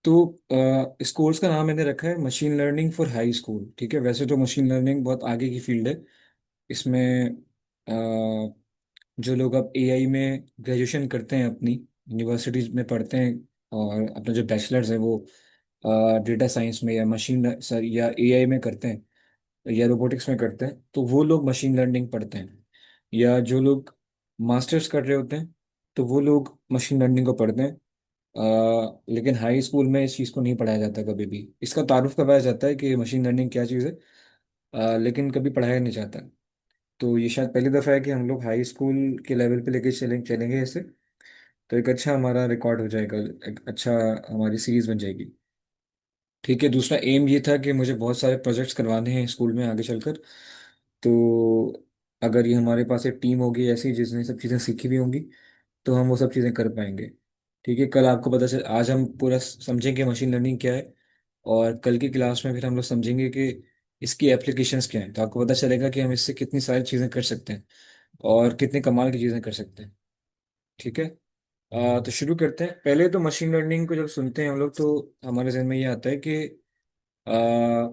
तो इस कोर्स का नाम मैंने रखा है machine learning for high school. ठीक है, वैसे तो मशीन लर्निंग बहुत आगे की फील्ड है। इसमें जो लोग अब एआई में ग्रेजुएशन करते हैं, अपनी यूनिवर्सिटीज में पढ़ते हैं, और अपना जो बैचलर्स है वो डेटा साइंस में या मशीन सर या एआई में करते हैं या रोबोटिक्स में करते हैं, तो वो लोग मशीन लर्निंग पढ़ते हैं। या जो लोग मास्टर्स कर रहे होते हैं, तो वो लोग मशीन लर्निंग को पढ़ते हैं। लेकिन हाई स्कूल में इस चीज़ को नहीं पढ़ाया जाता, कभी भी इसका तारुफ करवाया जाता है कि मशीन लर्निंग क्या चीज़ है, लेकिन कभी पढ़ाया नहीं जाता। तो ये शायद पहली दफ़ा है कि हम लोग हाई स्कूल के लेवल पे लेके चलेंगे ऐसे। तो एक अच्छा हमारा रिकॉर्ड हो जाएगा, एक अच्छा हमारी सीरीज बन जाएगी। ठीक है, दूसरा एम ये था कि मुझे बहुत सारे प्रोजेक्ट्स करवाने हैं स्कूल में आगे चलकर। तो अगर ये हमारे पास एक टीम होगी ऐसी जिसने सब चीज़ें सीखी भी होंगी, तो हम वो सब चीज़ें कर पाएंगे। ठीक है, कल आपको पता चल, आज हम पूरा समझेंगे मशीन लर्निंग क्या है, और कल की क्लास में फिर हम लोग समझेंगे कि इसकी एप्लीकेशंस क्या हैं। तो आपको पता चलेगा कि हम इससे कितनी सारी चीज़ें कर सकते हैं और कितने कमाल की चीज़ें कर सकते हैं। ठीक है। तो शुरू करते हैं। पहले तो मशीन लर्निंग को जब सुनते हैं हम लोग, तो हमारे जहन में ये आता है कि आ,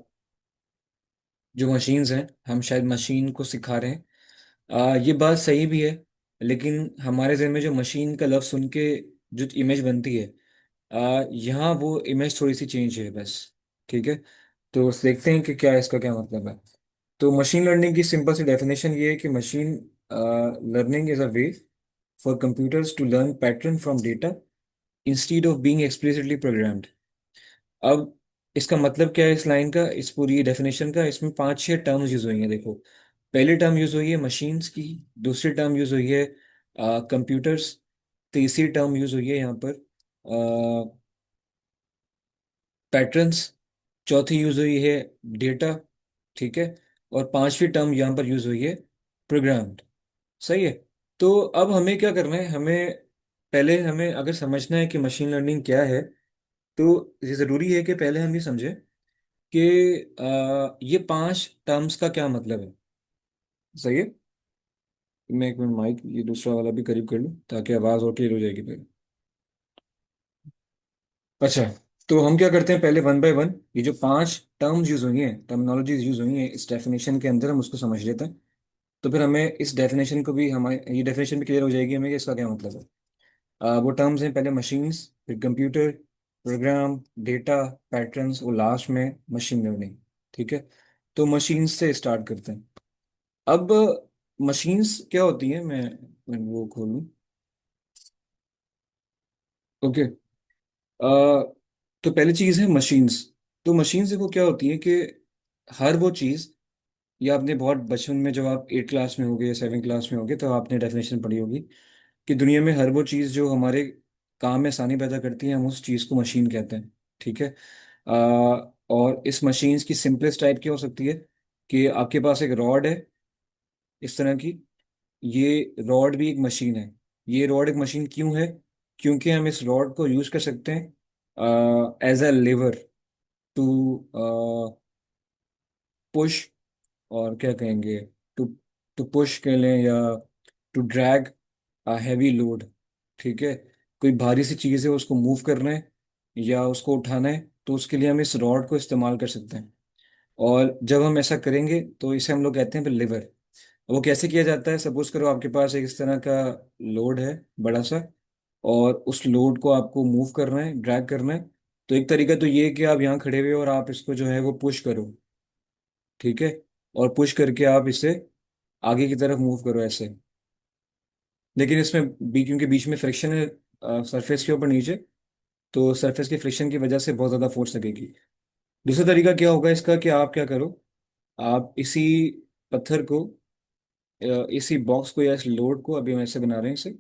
जो मशीन्स हैं, हम शायद मशीन को सिखा रहे हैं। ये बात सही भी है, लेकिन हमारे जहन में जो मशीन का लफ्ज़ सुन के जो इमेज बनती है, यहाँ वो इमेज थोड़ी सी चेंज है बस। ठीक है, तो देखते हैं कि क्या इसका क्या मतलब है। तो मशीन लर्निंग की सिंपल सी डेफिनेशन ये है कि machine learning is a way for computers to learn pattern from data instead of being explicitly programmed. अब इसका मतलब क्या है इस लाइन का, इस पूरी डेफिनेशन का? इसमें पांच छह टर्म्स यूज हुई हैं, देखो। पहली टर्म यूज हुई है मशीन्स की, दूसरी टर्म यूज हुई है कंप्यूटर्स, तीसरी टर्म यूज हुई है यहाँ पर पैटर्न्स, चौथी यूज हुई है डेटा। ठीक है, और पांचवी टर्म यहाँ पर यूज हुई है प्रोग्राम्ड। सही है। तो अब हमें क्या करना है, हमें पहले हमें अगर समझना है कि मशीन लर्निंग क्या है, तो ये ज़रूरी है कि पहले हम ये समझें कि ये पांच टर्म्स का क्या मतलब है। सही है। मैं एक मिनट माइक ये दूसरा वाला भी करीब कर लूँ ताकि आवाज़ और क्लियर हो जाएगी फिर। अच्छा, तो हम क्या करते हैं, पहले वन बाय वन ये जो पांच टर्म्स यूज हुई हैं, टर्मिनोलॉजीज यूज हुई हैं इस डेफिनेशन के अंदर, हम उसको समझ लेते हैं। तो फिर हमें इस डेफिनेशन को भी, हमारी ये डेफिनेशन भी क्लियर हो जाएगी हमें कि इसका क्या मतलब है। वो टर्म्स हैं, पहले मशीन्स, फिर कंप्यूटर, प्रोग्राम, डेटा, पैटर्न्स, और लास्ट में मशीन लर्निंग। ठीक है, तो मशीन्स से स्टार्ट करते हैं। अब मशीन्स क्या होती हैं, मैं वो खोलूँ। ओके। तो पहली चीज़ है मशीन्स। तो मशीन्स देखो क्या होती है कि हर वो चीज़, ये आपने बहुत बचपन में जब आप 8 क्लास में होगे या 7 क्लास में होगे तो आपने डेफिनेशन पढ़ी होगी कि दुनिया में हर वो चीज़ जो हमारे काम में आसानी पैदा करती है, हम उस चीज़ को मशीन कहते हैं। ठीक है। और इस मशीन्स की सिंपलेस्ट टाइप क्या हो सकती है कि आपके पास एक रॉड है इस तरह की, ये रॉड भी एक मशीन है। ये रॉड एक मशीन क्यों है? क्योंकि हम इस रॉड को यूज कर सकते हैं as a lever to push, और क्या कहेंगे, टू टू पुश कह लें, या टू ड्रैग हैवी लोड। ठीक है, कोई भारी सी चीज़ है उसको मूव करना है या उसको उठाना है, तो उसके लिए हम इस रॉड को इस्तेमाल कर सकते हैं। और जब हम ऐसा करेंगे तो इसे हम लोग कहते हैं लिवर। वो कैसे किया जाता है, सपोज करो आपके पास एक इस तरह का लोड है, बड़ा सा, और उस लोड को आपको मूव करना है, ड्रैग करना है। तो एक तरीका तो ये है कि आप यहाँ खड़े हुए हो और आप इसको जो है वो पुश करो। ठीक है, और पुश करके आप इसे आगे की तरफ मूव करो ऐसे। लेकिन इसमें क्योंकि बीच में फ्रिक्शन है सरफेस के ऊपर नीचे, तो सरफेस के फ्रिक्शन की वजह से बहुत ज़्यादा फोर्स लगेगी। दूसरा तरीका क्या होगा इसका कि आप क्या करो, आप इसी पत्थर को, इसी बॉक्स को या इस लोड को, अभी हम ऐसे बना रहे हैं इसे,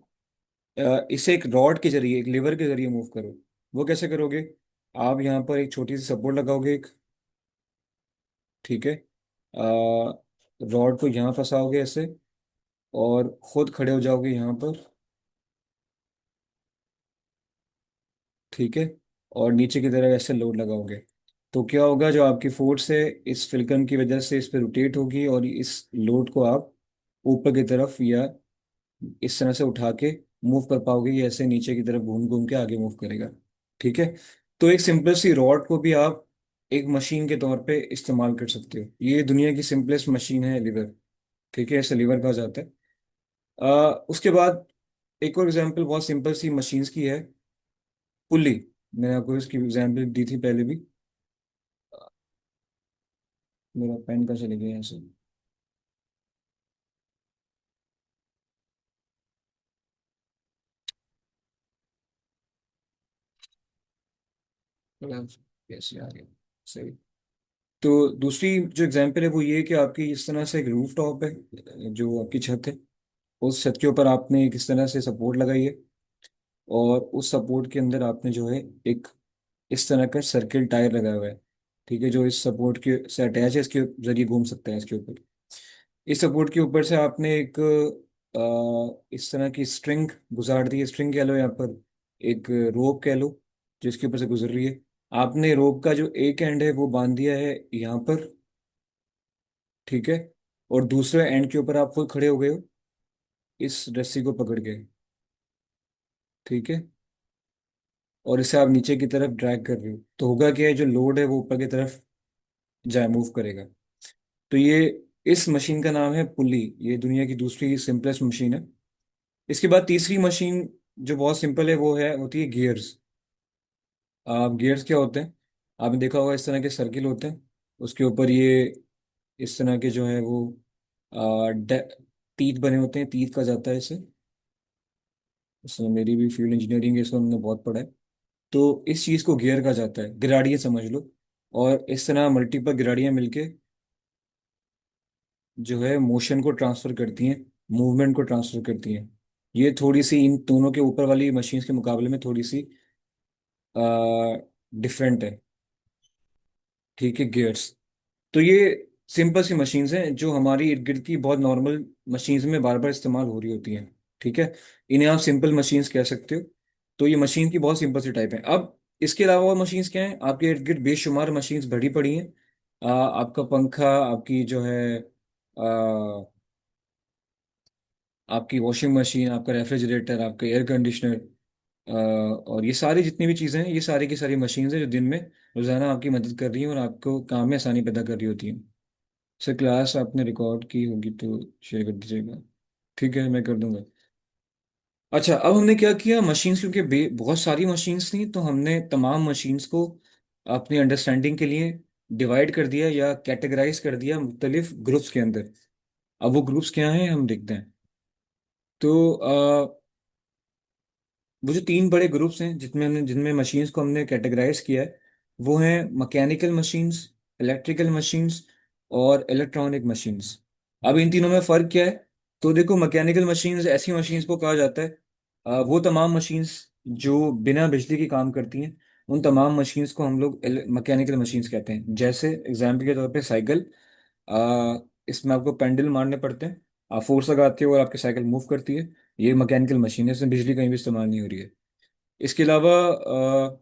इसे एक रॉड के जरिए, एक लीवर के जरिए मूव करो। वो कैसे करोगे? आप यहाँ पर एक छोटी सी सपोर्ट लगाओगे एक। ठीक है, रॉड को यहाँ फंसाओगे ऐसे, और खुद खड़े हो जाओगे यहाँ पर। ठीक है, और नीचे की तरफ ऐसे लोड लगाओगे। तो क्या होगा, जो आपकी फोर्स है इस फिल्कन की वजह से इस पर रोटेट होगी, और इस लोड को आप ऊपर की तरफ या इस तरह से उठा के मूव कर पाओगे। ये ऐसे नीचे की तरफ घूम घूम के आगे मूव करेगा। ठीक है। तो एक सिंपल सी रॉड को भी आप एक मशीन के तौर पे इस्तेमाल कर सकते हो। ये दुनिया की सिंपलेस्ट मशीन है लीवर। ठीक है, इसे लीवर कहा जाता है। उसके बाद एक और एग्जांपल बहुत सिंपल सी मशीन्स की है, पुली। मैंने आपको इसकी एग्जांपल दी थी पहले भी। मेरा पेन का चले गया यहाँ से। कैसे आ गया? सही। तो दूसरी जो एग्जांपल है वो ये है कि आपकी इस तरह से एक रूफ टॉप है, जो आपकी छत है। उस छत के ऊपर आपने किस तरह से सपोर्ट लगाई है, और उस सपोर्ट के अंदर आपने जो है एक इस तरह का सर्किल टायर लगाया हुआ है। ठीक है, जो इस सपोर्ट के से अटैच है, इसके जरिए घूम सकता है इसके ऊपर। इस सपोर्ट के ऊपर से आपने एक इस तरह की स्ट्रिंग गुजार दी है, स्ट्रिंग कह लो, यहाँ पर एक रोप कह लो, जो इसके ऊपर से गुजर रही है। आपने रोप का जो एक एंड है वो बांध दिया है यहाँ पर। ठीक है, और दूसरे एंड के ऊपर आप खुद खड़े हो गए हो इस रस्सी को पकड़ के। ठीक है, और इसे आप नीचे की तरफ ड्रैग कर रहे हो, तो होगा क्या है, जो लोड है वो ऊपर की तरफ जाए, मूव करेगा। तो ये इस मशीन का नाम है पुली। ये दुनिया की दूसरी सिंपलेस्ट मशीन है। इसके बाद तीसरी मशीन जो बहुत सिंपल है वो है होती है गियर्स। गियर्स क्या होते हैं? आपने देखा होगा इस तरह के सर्किल होते हैं, उसके ऊपर ये इस तरह के जो है वो तीत बने होते हैं, तीत कहा जाता है इसे। इसमें मेरी भी फील्ड इंजीनियरिंग है, इसको हमने बहुत पढ़ा है। तो इस चीज़ को गियर कहा जाता है, गिराड़ियाँ समझ लो। और इस तरह मल्टीपल गिराड़ियाँ मिलके जो है मोशन को ट्रांसफर करती हैं, मूवमेंट को ट्रांसफर करती हैं। ये थोड़ी सी इन दोनों के ऊपर वाली मशीन्स के मुकाबले में थोड़ी सी डिफरेंट है। ठीक है, गियर्स। तो ये सिंपल सी मशीन्स हैं जो हमारी इर्द गिर्द की बहुत नॉर्मल मशीन्स में बार बार इस्तेमाल हो रही होती हैं। ठीक है, इन्हें आप सिंपल मशीन्स कह सकते हो। तो ये मशीन की बहुत सिंपल सी टाइप है। अब इसके अलावा और मशीन्स क्या हैं? आपके इर्द गिर्द बेशुमार मशीन्स भरी पड़ी हैं। आपका पंखा, आपकी जो है आपकी वॉशिंग मशीन, आपका रेफ्रिजरेटर, आपका एयर कंडीशनर, और ये सारी जितनी भी चीज़ें हैं, ये सारी की सारी मशीन्स हैं जो दिन में रोज़ाना आपकी मदद कर रही हैं और आपको काम में आसानी पैदा कर रही होती हैं। सर, क्लास आपने रिकॉर्ड की होगी तो शेयर कर दीजिएगा। ठीक है, मैं कर दूंगा। अच्छा, अब हमने क्या किया, मशीन्स क्योंकि बहुत सारी मशीन्स थी, तो हमने तमाम मशीन्स को अपनी अंडरस्टैंडिंग के लिए डिवाइड कर दिया या कैटेगराइज कर दिया मुख्तलिफ ग्रुप्स के अंदर। अब वो ग्रुप्स क्या हैं हम देखते हैं। तो वो जो तीन बड़े ग्रुप्स हैं जिनमें मशीन्स को हमने कैटेगराइज किया है, वो हैं मैकेनिकल मशीन्स, इलेक्ट्रिकल मशीन्स और इलेक्ट्रॉनिक मशीन्स। अब इन तीनों में फ़र्क क्या है? तो देखो, मैकेनिकल मशीन्स ऐसी मशीन्स को कहा जाता है, वो तमाम मशीन्स जो बिना बिजली की काम करती हैं, उन तमाम मशीन्स को हम लोग मैकेनिकल मशीन्स कहते हैं। जैसे एग्जाम्पल के तौर पे साइकिल। इसमें आपको पेंडल मारने पड़ते हैं, आप फोर्स लगाते हो और आपकी साइकिल मूव करती है। ये मैकेनिकल मशीन है, इसमें बिजली कहीं भी इस्तेमाल नहीं हो रही है। इसके अलावा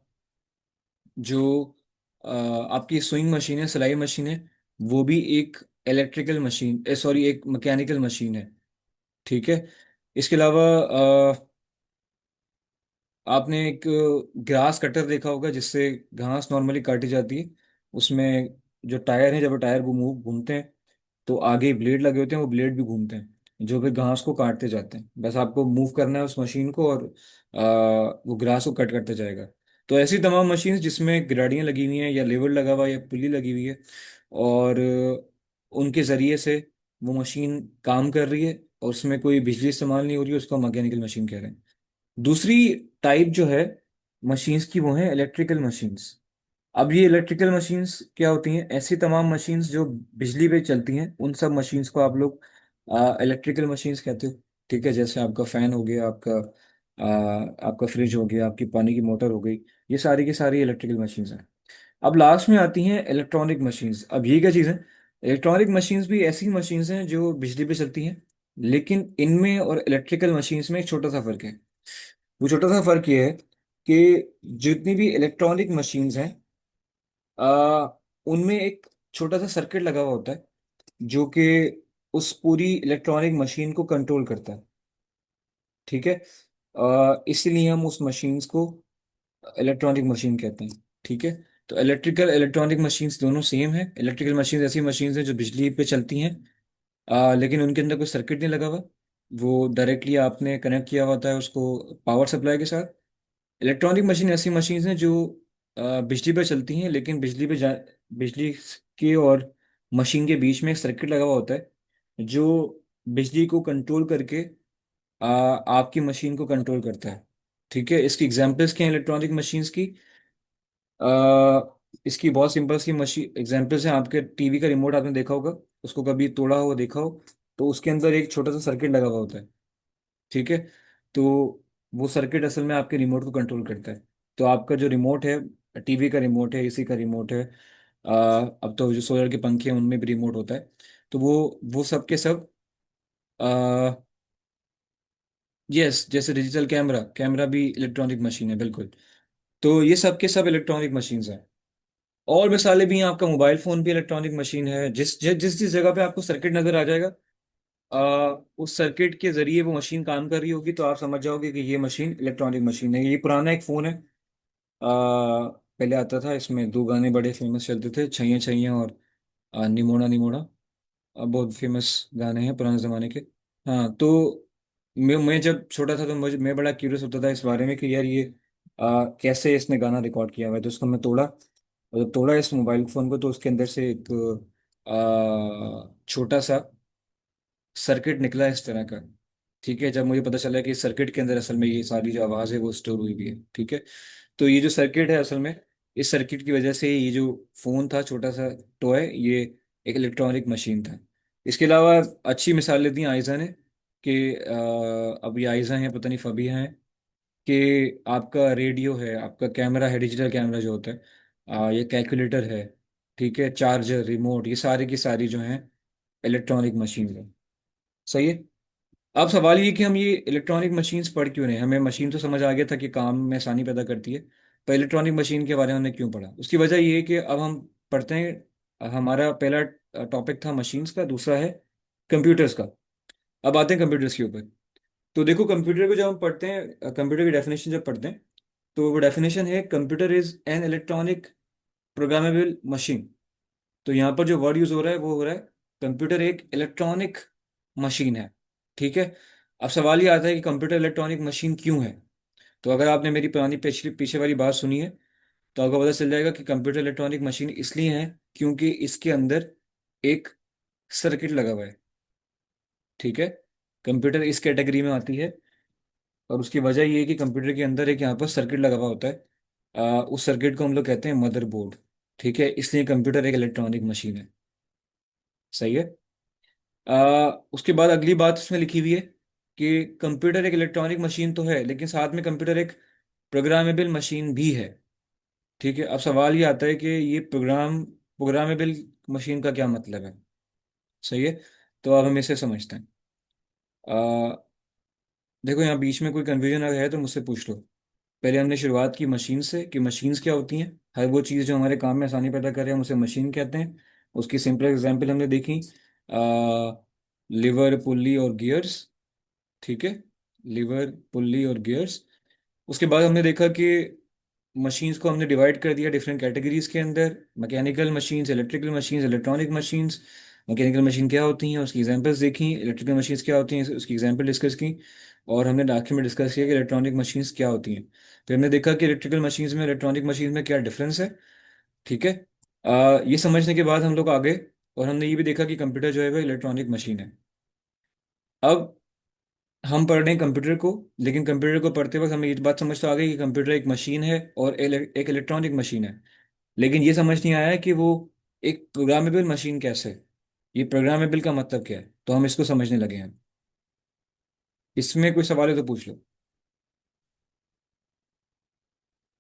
जो आपकी स्विंग मशीन है, सिलाई मशीन है, वो भी एक इलेक्ट्रिकल मशीन, सॉरी, एक मैकेनिकल मशीन है। ठीक है। इसके अलावा आपने एक ग्रास कटर देखा होगा जिससे घास नॉर्मली काटी जाती है। उसमें जो टायर है, जब वो टायर वो मूव घूमते हैं तो आगे ब्लेड लगे होते हैं, वो ब्लेड भी घूमते हैं जो भी घास को काटते जाते हैं। बस आपको मूव करना है उस मशीन को, और वो ग्रास को कट करते जाएगा। तो ऐसी तमाम मशीन जिसमें गिराड़ियाँ लगी हुई हैं या लेवर लगा हुआ है या पुली लगी हुई है, और उनके ज़रिए से वो मशीन काम कर रही है और उसमें कोई बिजली इस्तेमाल नहीं हो रही है, उसको मैकेनिकल मशीन कह रहे हैं। दूसरी टाइप जो है मशीन्स की, वो है इलेक्ट्रिकल मशीन्स। अब ये इलेक्ट्रिकल मशीन्स क्या होती हैं? ऐसी तमाम मशीन्स जो बिजली पे चलती हैं, उन सब मशीन्स को आप लोग इलेक्ट्रिकल मशीन्स कहते हो। ठीक है, जैसे आपका फैन हो गया, आपका फ्रिज हो गया, आपकी पानी की मोटर हो गई। ये सारी की सारी इलेक्ट्रिकल मशीन्स हैं। अब लास्ट में आती हैं इलेक्ट्रॉनिक मशीन्स। अब ये क्या चीज़ है? इलेक्ट्रॉनिक मशीन्स भी ऐसी मशीन्स हैं जो बिजली पे चलती हैं, लेकिन इनमें और इलेक्ट्रिकल मशीन्स में एक छोटा सा फर्क है। वो छोटा सा फर्क ये है कि जितनी भी इलेक्ट्रॉनिक मशीन्स हैं, आ, उनमें एक छोटा सा सर्किट लगा हुआ होता है जो कि उस पूरी इलेक्ट्रॉनिक मशीन को कंट्रोल करता है। ठीक है, इसीलिए हम उस मशीन्स को इलेक्ट्रॉनिक मशीन कहते हैं। ठीक है। तो इलेक्ट्रिकल इलेक्ट्रॉनिक मशीन्स दोनों सेम है। इलेक्ट्रिकल मशीन ऐसी मशीन्स हैं जो बिजली पे चलती हैं, लेकिन उनके अंदर कोई सर्किट नहीं लगा हुआ। वो डायरेक्टली आपने कनेक्ट किया होता है उसको पावर सप्लाई के साथ। इलेक्ट्रॉनिक मशीन ऐसी मशीन्स हैं जो बिजली पर चलती हैं, लेकिन बिजली के और मशीन के बीच में एक सर्किट लगा हुआ होता है जो बिजली को कंट्रोल करके आपकी मशीन को कंट्रोल करता है। ठीक है। इसकी एग्जांपल्स क्या हैं इलेक्ट्रॉनिक मशीन्स की? इसकी बहुत सिंपल सी मशीन एग्जांपल्स हैं। आपके टीवी का रिमोट आपने देखा होगा, उसको कभी तोड़ा हुआ देखा हो, तो उसके अंदर एक छोटा सा सर्किट लगा हुआ होता है। ठीक है। तो वो सर्किट असल में आपके रिमोट को कंट्रोल करता है। तो आपका जो रिमोट है, टीवी का रिमोट है, एसी का रिमोट है, अब तो जो सोलर के पंखे हैं उनमें भी रिमोट होता है। तो वो सब के सब, यस, जैसे डिजिटल कैमरा कैमरा भी इलेक्ट्रॉनिक मशीन है, बिल्कुल। तो ये सब के सब इलेक्ट्रॉनिक मशीन्स हैं। और मिसालें भी हैं, आपका मोबाइल फोन भी इलेक्ट्रॉनिक मशीन है। जिस जगह पे आपको सर्किट नजर आ जाएगा, उस सर्किट के जरिए वो मशीन काम कर रही होगी, तो आप समझ जाओगे कि ये मशीन इलेक्ट्रॉनिक मशीन है। ये पुराना एक फोन है, पहले आता था, इसमें दो गाने बड़े फेमस चलते थे, छैया छैया और निमोना निमोना। बहुत फेमस गाने हैं पुराने जमाने के। हाँ, तो मैं जब छोटा था तो मैं बड़ा क्यूरियस होता था इस बारे में कि यार ये कैसे इसने गाना रिकॉर्ड किया हुआ है। तो उसको मैं तोड़ा, और जब तोड़ा इस मोबाइल फोन को, तो उसके अंदर से एक छोटा सा सर्किट निकला इस तरह का। ठीक है। जब मुझे पता चला कि इस सर्किट के अंदर असल में ये सारी जो आवाज़ है वो स्टोर हुई भी है। ठीक है। तो ये जो सर्किट है असल में, इस सर्किट की वजह से ये जो फोन था छोटा सा टॉय, ये एक इलेक्ट्रॉनिक मशीन था। इसके अलावा अच्छी मिसालें दी आइजा ने कि अब ये आइजा हैं, पता नहीं फबीहा हैं, कि आपका रेडियो है, आपका कैमरा है, डिजिटल कैमरा जो होता है, ये कैलकुलेटर है, ठीक है, चार्जर, रिमोट, ये सारी की सारी जो हैं इलेक्ट्रॉनिक मशीन है। सही है। अब सवाल ये कि हम ये इलेक्ट्रॉनिक मशीन्स पढ़ क्यों रहे हैं? हमें मशीन तो समझ आ गया था कि काम में आसानी पैदा करती है, पर इलेक्ट्रॉनिक मशीन के बारे में हमने क्यों पढ़ा? उसकी वजह ये है कि अब हम पढ़ते हैं, हमारा पहला टॉपिक था मशीन्स का, दूसरा है कंप्यूटर्स का। अब आते हैं कंप्यूटर्स के ऊपर। तो देखो, कंप्यूटर को जब हम पढ़ते हैं, कंप्यूटर की डेफिनेशन जब पढ़ते हैं, तो वो डेफिनेशन है computer is an electronic programmable machine. तो यहाँ पर जो वर्ड यूज हो रहा है वो हो रहा है कंप्यूटर एक इलेक्ट्रॉनिक मशीन है। ठीक है। अब सवाल ये आता है कि कंप्यूटर इलेक्ट्रॉनिक मशीन क्यों है? तो अगर आपने मेरी पुरानी पिछली पीछे वाली बात सुनी है, तो आपको पता चल जाएगा कि कंप्यूटर इलेक्ट्रॉनिक मशीन इसलिए है क्योंकि इसके अंदर एक सर्किट लगा हुआ है। ठीक है। कंप्यूटर इस कैटेगरी में आती है, और उसकी वजह ये है कि कंप्यूटर के अंदर एक यहाँ पर सर्किट लगा हुआ होता है। उस सर्किट को हम लोग कहते हैं मदरबोर्ड। ठीक है। इसलिए कंप्यूटर एक इलेक्ट्रॉनिक मशीन है। सही है। उसके बाद अगली बात उसमें लिखी हुई है कि कंप्यूटर एक इलेक्ट्रॉनिक मशीन तो है, लेकिन साथ में कंप्यूटर एक प्रोग्रामेबल मशीन भी है। ठीक है। अब सवाल ये आता है कि ये प्रोग्रामेबल मशीन का क्या मतलब है? सही है। तो अब हम इसे समझते हैं। आ, देखो, यहाँ बीच में कोई कन्फ्यूजन अगर है तो मुझसे पूछ लो। पहले हमने शुरुआत की मशीन से कि मशीन्स क्या होती हैं। हर वो चीज़ जो हमारे काम में आसानी पैदा करे हम उसे मशीन कहते हैं। उसकी सिंपल एग्जांपल हमने देखी, लिवर, पुल्ली और गियर्स। ठीक है। लीवर, पुल्ली और गियर्स। उसके बाद हमने देखा कि मशीन्स को हमने डिवाइड कर दिया डिफरेंट कैटेगरीज के अंदर, mechanical machines, electrical machines, electronic machines. Mechanical machine क्या होती हैं उसकी एग्जांपल्स देखी, इलेक्ट्रिकल मशीन्स क्या होती हैं उसकी एग्जांपल डिस्कस की, और हमने आखिर में डिस्कस किया कि इलेक्ट्रॉनिक मशीन्स क्या होती हैं। फिर हमने देखा कि इलेक्ट्रिकल मशीन्स में इलेक्ट्रॉनिक मशीन्स में क्या डिफरेंस है। ठीक है। ये समझने के बाद हम लोग आगे, और हमने ये भी देखा कि कंप्यूटर जो है वो इलेक्ट्रॉनिक मशीन है। अब हम पढ़ रहे हैं कंप्यूटर को, लेकिन कंप्यूटर को पढ़ते वक्त हमें ये बात समझ तो आ गई कि कंप्यूटर एक मशीन है और एक इलेक्ट्रॉनिक मशीन है। लेकिन ये समझ नहीं आया कि वो एक प्रोग्रामेबल मशीन कैसे है। ये प्रोग्रामेबल का मतलब क्या है, तो हम इसको समझने लगे हैं। इसमें कोई सवाल है तो पूछ लो।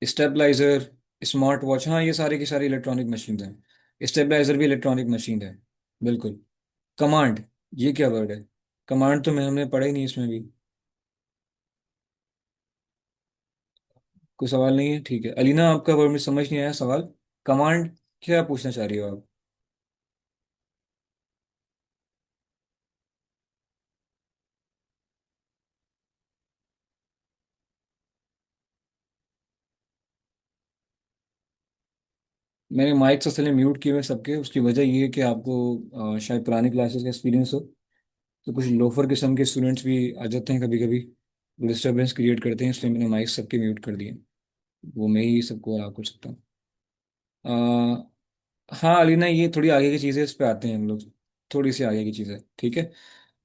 स्टेबलाइजर, स्मार्ट वॉच, हाँ, ये सारे की सारी इलेक्ट्रॉनिक मशीन हैं। स्टेबलाइजर भी इलेक्ट्रॉनिक मशीन है, बिल्कुल। कमांड, ये क्या वर्ड है? कमांड तो मैं हमने पढ़ा ही नहीं इसमें भी। कोई सवाल नहीं है, ठीक है। अलीना, आपका वर्ड में समझ नहीं आया सवाल। कमांड क्या पूछना चाह रही हो आप? मैंने माइक असल में म्यूट किए हुए सबके, उसकी वजह ये है कि आपको शायद पुरानी क्लासेस का एक्सपीरियंस हो, तो कुछ लोफर किस्म के स्टूडेंट्स भी आ जाते हैं कभी कभी, डिस्टरबेंस क्रिएट करते हैं, इसलिए मैंने माइक सबके म्यूट कर दिए। वो मैं ही सबको अलाउ कर सकता हूँ। हाँ अलीना, ये थोड़ी आगे की चीज़ें, इस पे आते हैं हम लोग, थोड़ी सी आगे की चीज़ें, ठीक है।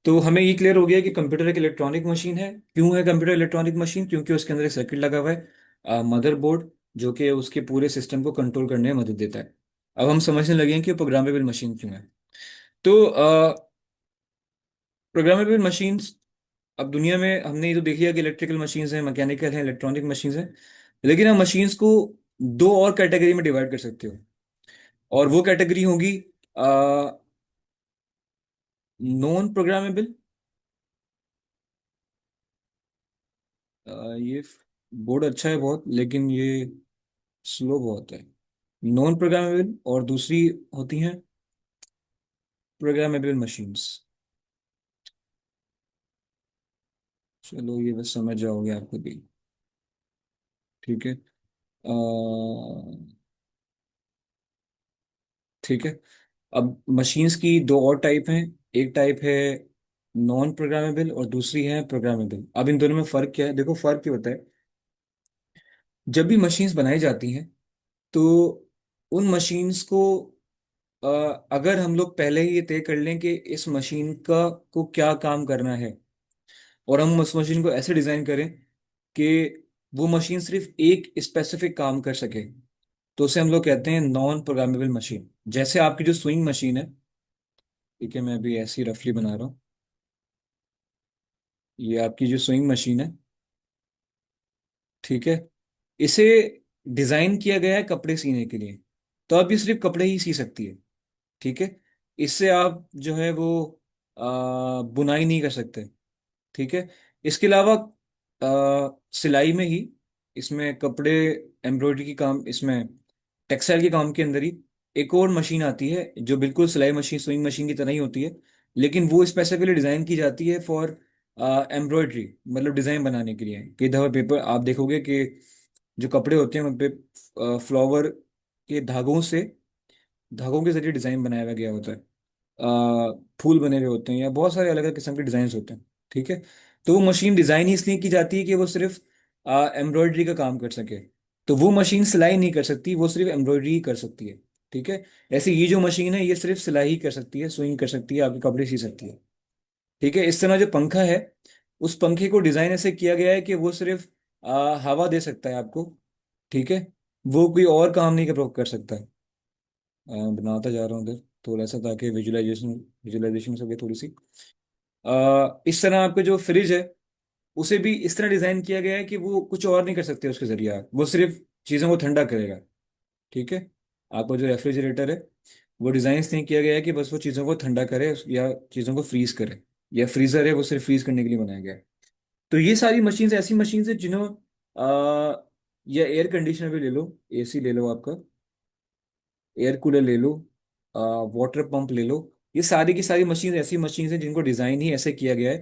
तो हमें ये क्लियर हो गया कि कंप्यूटर एक इलेक्ट्रॉनिक मशीन है। क्यों है कंप्यूटर इलेक्ट्रॉनिक मशीन? क्योंकि उसके अंदर एक सर्किट लगा हुआ है, मदरबोर्ड, जो कि उसके पूरे सिस्टम को कंट्रोल करने में मदद देता है। अब हम समझने लगे हैं कि प्रोग्रामेबल मशीन क्यों है। तो प्रोग्रामेबल मशीन्स, अब दुनिया में हमने ये तो देख लिया कि इलेक्ट्रिकल मशीन्स हैं, मैकेनिकल हैं, इलेक्ट्रॉनिक मशीन्स हैं, लेकिन हम मशीन्स को दो और कैटेगरी में डिवाइड कर सकते हो। और वो कैटेगरी होगी नॉन प्रोग्रामेबल। ये बोर्ड अच्छा है बहुत, लेकिन ये स्लो बहुत है। नॉन प्रोग्रामेबल और दूसरी होती हैं प्रोग्रामेबल मशीन्स। चलो ये बस समझ जाओगे आपको भी, ठीक है। ठीक है। अब मशीन्स की दो और टाइप हैं। एक टाइप है नॉन प्रोग्रामेबल और दूसरी है प्रोग्रामेबल। अब इन दोनों में फर्क क्या है? देखो फर्क क्या होता है। जब भी मशीन्स बनाई जाती हैं, तो उन मशीन्स को अ, अगर हम लोग पहले ही ये तय कर लें कि इस मशीन का को क्या काम करना है, और हम उस मशीन को ऐसे डिजाइन करें कि वो मशीन सिर्फ एक स्पेसिफिक काम कर सके, तो उसे हम लोग कहते हैं नॉन प्रोग्रामेबल मशीन। जैसे आपकी जो स्विंग मशीन है, ठीक है, मैं अभी ऐसी रफली बना रहा हूँ। ये आपकी जो स्विंग मशीन है, ठीक है, इसे डिजाइन किया गया है कपड़े सीने के लिए, तो अब ये सिर्फ कपड़े ही सी सकती है, ठीक है। इससे आप जो है वो बुनाई नहीं कर सकते, ठीक है। इसके अलावा सिलाई में ही, इसमें कपड़े एम्ब्रॉयडरी की काम, इसमें टेक्सटाइल के काम के अंदर ही एक और मशीन आती है जो बिल्कुल सिलाई मशीन, स्विंग मशीन की तरह ही होती है, लेकिन वो स्पेसिफिकली डिजाइन की जाती है फॉर एम्ब्रॉयडरी, मतलब डिजाइन बनाने के लिए। कई दफा पेपर आप देखोगे कि जो कपड़े होते हैं उन पे फ्लावर के धागों के जरिए डिजाइन बनाया गया होता है, फूल बने हुए होते हैं, या बहुत सारे अलग अलग किस्म के डिजाइन होते हैं, ठीक है। तो वो मशीन डिजाइन ही इसलिए की जाती है कि वो सिर्फ एम्ब्रॉयडरी का काम कर सके। तो वो मशीन सिलाई नहीं कर सकती, वो सिर्फ एम्ब्रॉयडरी ही कर सकती है, ठीक है। ऐसे ये जो मशीन है, ये सिर्फ सिलाई ही कर सकती है, स्विंग कर सकती है, आपके कपड़े सी सकती है, ठीक है। इस तरह जो पंखा है, उस पंखे को डिजाइन ऐसे किया गया है कि वो सिर्फ हवा दे सकता है आपको, ठीक है। वो कोई और काम नहीं कर सकता। बनाता जा रहा हूँ उधर थोड़ा सा, ताकि विजुलाइजेशन विजुलाइजेशन हो सके थोड़ी सी। इस तरह आपका जो फ्रिज है, उसे भी इस तरह डिजाइन किया गया है कि वो कुछ और नहीं कर सकते उसके जरिए आप, वो सिर्फ चीज़ों को ठंडा करेगा, ठीक है। आपका जो रेफ्रिजरेटर है, वो डिजाइन इसलिए किया गया है कि बस वो चीज़ों को ठंडा करे या चीज़ों को फ्रीज करे। या फ्रीजर है, वो सिर्फ फ्रीज करने के लिए बनाया गया है। तो ये सारी मशीन्स ऐसी मशीन्स है जिन्हों आ, या एयर कंडीशनर भी ले लो, एसी ले लो आपका, एयर कूलर ले लो, वाटर पंप ले लो, ये सारी की सारी मशीन ऐसी मशीन हैं जिनको डिज़ाइन ही ऐसे किया गया है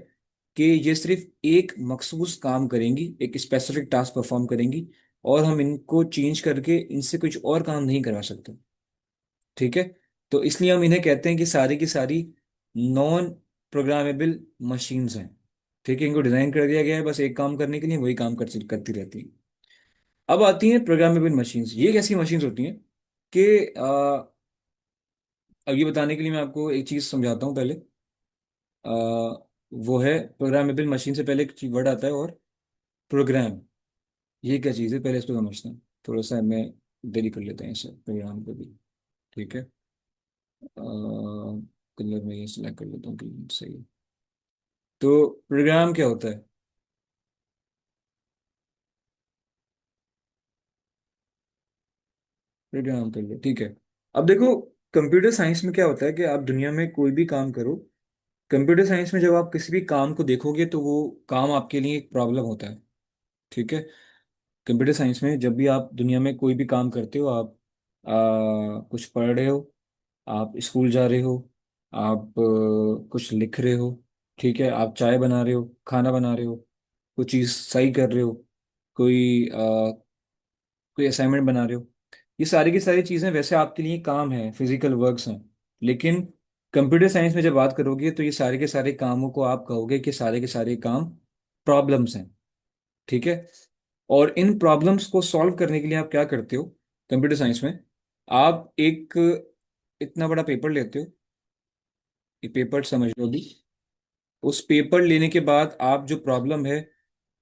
कि ये सिर्फ एक मखसूस काम करेंगी, एक स्पेसिफिक टास्क परफॉर्म करेंगी, और हम इनको चेंज करके इनसे कुछ और काम नहीं करवा सकते, ठीक है। तो इसलिए हम इन्हें कहते हैं कि सारी की सारी नॉन प्रोग्रामेबल मशीन्स हैं, ठीक है। इनको डिज़ाइन कर दिया गया है बस एक काम करने के लिए, वही काम करती रहती है। अब आती हैं प्रोग्रामेबल मशीन्स। ये कैसी मशीन्स होती हैं कि अब ये बताने के लिए मैं आपको एक चीज समझाता हूँ पहले। आ, वो है प्रोग्रामेबल मशीन से पहले एक वर्ड आता है, और प्रोग्राम, ये क्या चीज़ है पहले इसको समझते हैं। थोड़ा सा हमें देरी कर लेते हैं इसे प्रोग्राम पे भी, ठीक है। कलर में ये सिलेक्ट कर लेता हूँ कि सही है। तो प्रोग्राम क्या होता है? प्रोग्राम कर लो, ठीक है। अब देखो, कंप्यूटर साइंस में क्या होता है कि आप दुनिया में कोई भी काम करो, कंप्यूटर साइंस में जब आप किसी भी काम को देखोगे तो वो काम आपके लिए एक प्रॉब्लम होता है, ठीक है। कंप्यूटर साइंस में जब भी आप दुनिया में कोई भी काम करते हो, आप कुछ पढ़ रहे हो, आप स्कूल जा रहे हो, आप कुछ लिख रहे हो, ठीक है, आप चाय बना रहे हो, खाना बना रहे हो, कोई चीज़ सही कर रहे हो, कोई कोई असाइनमेंट बना रहे हो, ये सारी की सारी चीजें वैसे आपके लिए काम है, फिजिकल वर्क्स हैं, लेकिन कंप्यूटर साइंस में जब बात करोगे तो ये सारे के सारे कामों को आप कहोगे कि सारे के सारे काम प्रॉब्लम्स हैं। ठीक है। और इन प्रॉब्लम्स को सॉल्व करने के लिए आप क्या करते हो कंप्यूटर साइंस में? आप एक इतना बड़ा पेपर लेते हो, ये पेपर समझ लो भी। उस पेपर लेने के बाद आप जो प्रॉब्लम है,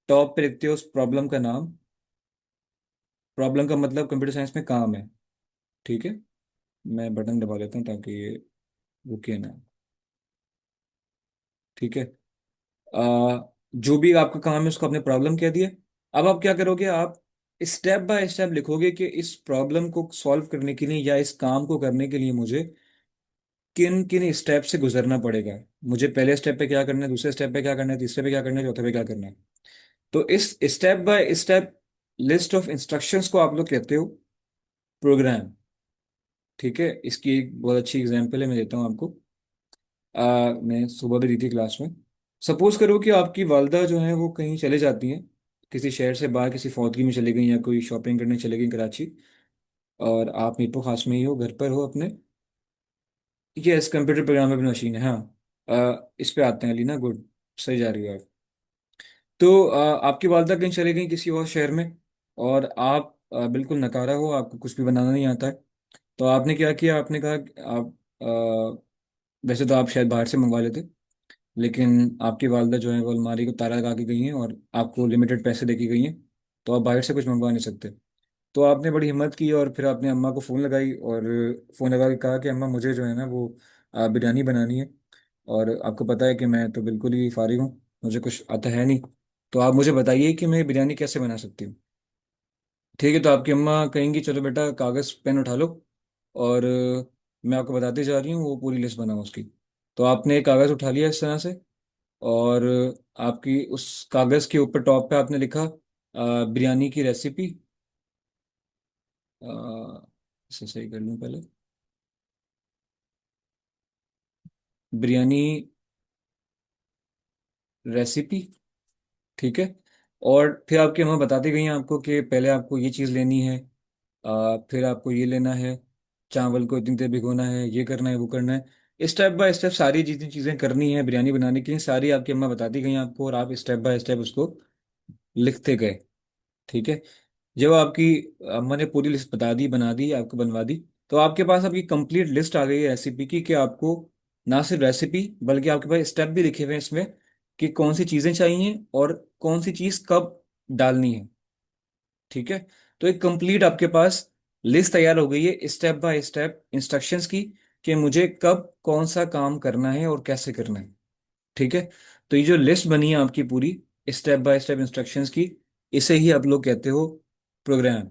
टॉप पे लिखते हो उस प्रॉब्लम का नाम। प्रॉब्लम का मतलब कंप्यूटर साइंस में काम है। ठीक है। मैं बटन दबा देता हूँ ताकि ये रुके ना। ठीक है। जो भी आपका काम है उसको आपने प्रॉब्लम कह दिया। अब आप क्या करोगे? आप स्टेप बाय स्टेप लिखोगे कि इस प्रॉब्लम को सॉल्व करने के लिए या इस काम को करने के लिए मुझे किन किन स्टेप से गुजरना पड़ेगा। मुझे पहले स्टेप पे क्या करना है, दूसरे स्टेप पे क्या करना है, तीसरे पे क्या करना है, चौथे पे क्या करना है। तो इस step by step list of instructions को आप लोग कहते हो प्रोग्राम। ठीक है। इसकी एक बहुत अच्छी एग्जांपल है, मैं देता हूँ आपको। मैं सुबह भी दी थी क्लास में। सपोज करो कि आपकी वालदा जो है वो कहीं चले जाती हैं, किसी शहर से बाहर किसी फौतगी में चले गई या कोई शॉपिंग करने चले गई कराची, और आप मीरपुर खास में ही हो, घर पर हो अपने। यस, कंप्यूटर प्रोग्रामेबल मशीन है, हाँ। इस पे आते हैं, लीना, गुड, सही जा रही है आप। तो आपकी वालदा कहीं चले गई किसी और शहर में, और आप बिल्कुल नकारा हो, आपको कुछ भी बनाना नहीं आता है। तो आपने क्या किया? आपने कहा कि आप वैसे तो आप शायद बाहर से मंगवा लेते, लेकिन आपकी वालदा जो है वो अलमारी को ताला लगा के गई हैं और आपको लिमिटेड पैसे दे के गई हैं, तो आप बाहर से कुछ मंगवा नहीं सकते। तो आपने बड़ी हिम्मत की और फिर आपने अम्मा को फ़ोन लगाई और फ़ोन लगा के कहा कि अम्मा मुझे जो है ना वो बिरयानी बनानी है, और आपको पता है कि मैं तो बिल्कुल ही फारिग हूँ, मुझे कुछ आता है नहीं, तो आप मुझे बताइए कि मैं बिरयानी कैसे बना सकती हूँ। ठीक है। तो आपकी अम्मा कहेंगी चलो बेटा कागज़ पेन उठा लो, और मैं आपको बताते जा रही हूँ, वो पूरी लिस्ट बनाओ उसकी। तो आपने एक कागज़ उठा लिया इस तरह से, और आपकी उस कागज़ के ऊपर टॉप पे आपने लिखा बिरयानी की रेसिपी। इसे सही कर लूँ पहले। बिरयानी रेसिपी। ठीक है। और फिर आपकी अम्मा बताती गई हैं आपको कि पहले आपको ये चीज़ लेनी है, फिर आपको ये लेना है, चावल को इतनी देर भिगोना है, ये करना है, वो करना है, स्टेप बाय स्टेप सारी जितनी चीज़ें करनी है बिरयानी बनाने के लिए सारी आपकी अम्मा बताती गई आपको, और आप स्टेप बाय स्टेप उसको लिखते गए। ठीक है। जब आपकी अम्मा ने पूरी लिस्ट बता दी, बना दी, आपको बनवा दी, तो आपके पास आपकी कंप्लीट लिस्ट आ गई है रेसिपी की, कि आपको ना सिर्फ रेसिपी बल्कि आपके पास स्टेप भी लिखे हुए हैं इसमें कि कौन सी चीज़ें चाहिए और कौन सी चीज़ कब डालनी है। ठीक है। तो एक कंप्लीट आपके पास लिस्ट तैयार हो गई है स्टेप बाय स्टेप इंस्ट्रक्शंस की, कि मुझे कब कौन सा काम करना है और कैसे करना है। ठीक है। तो ये जो लिस्ट बनी है आपकी पूरी स्टेप बाय स्टेप इंस्ट्रक्शंस की, इसे ही आप लोग कहते हो प्रोग्राम।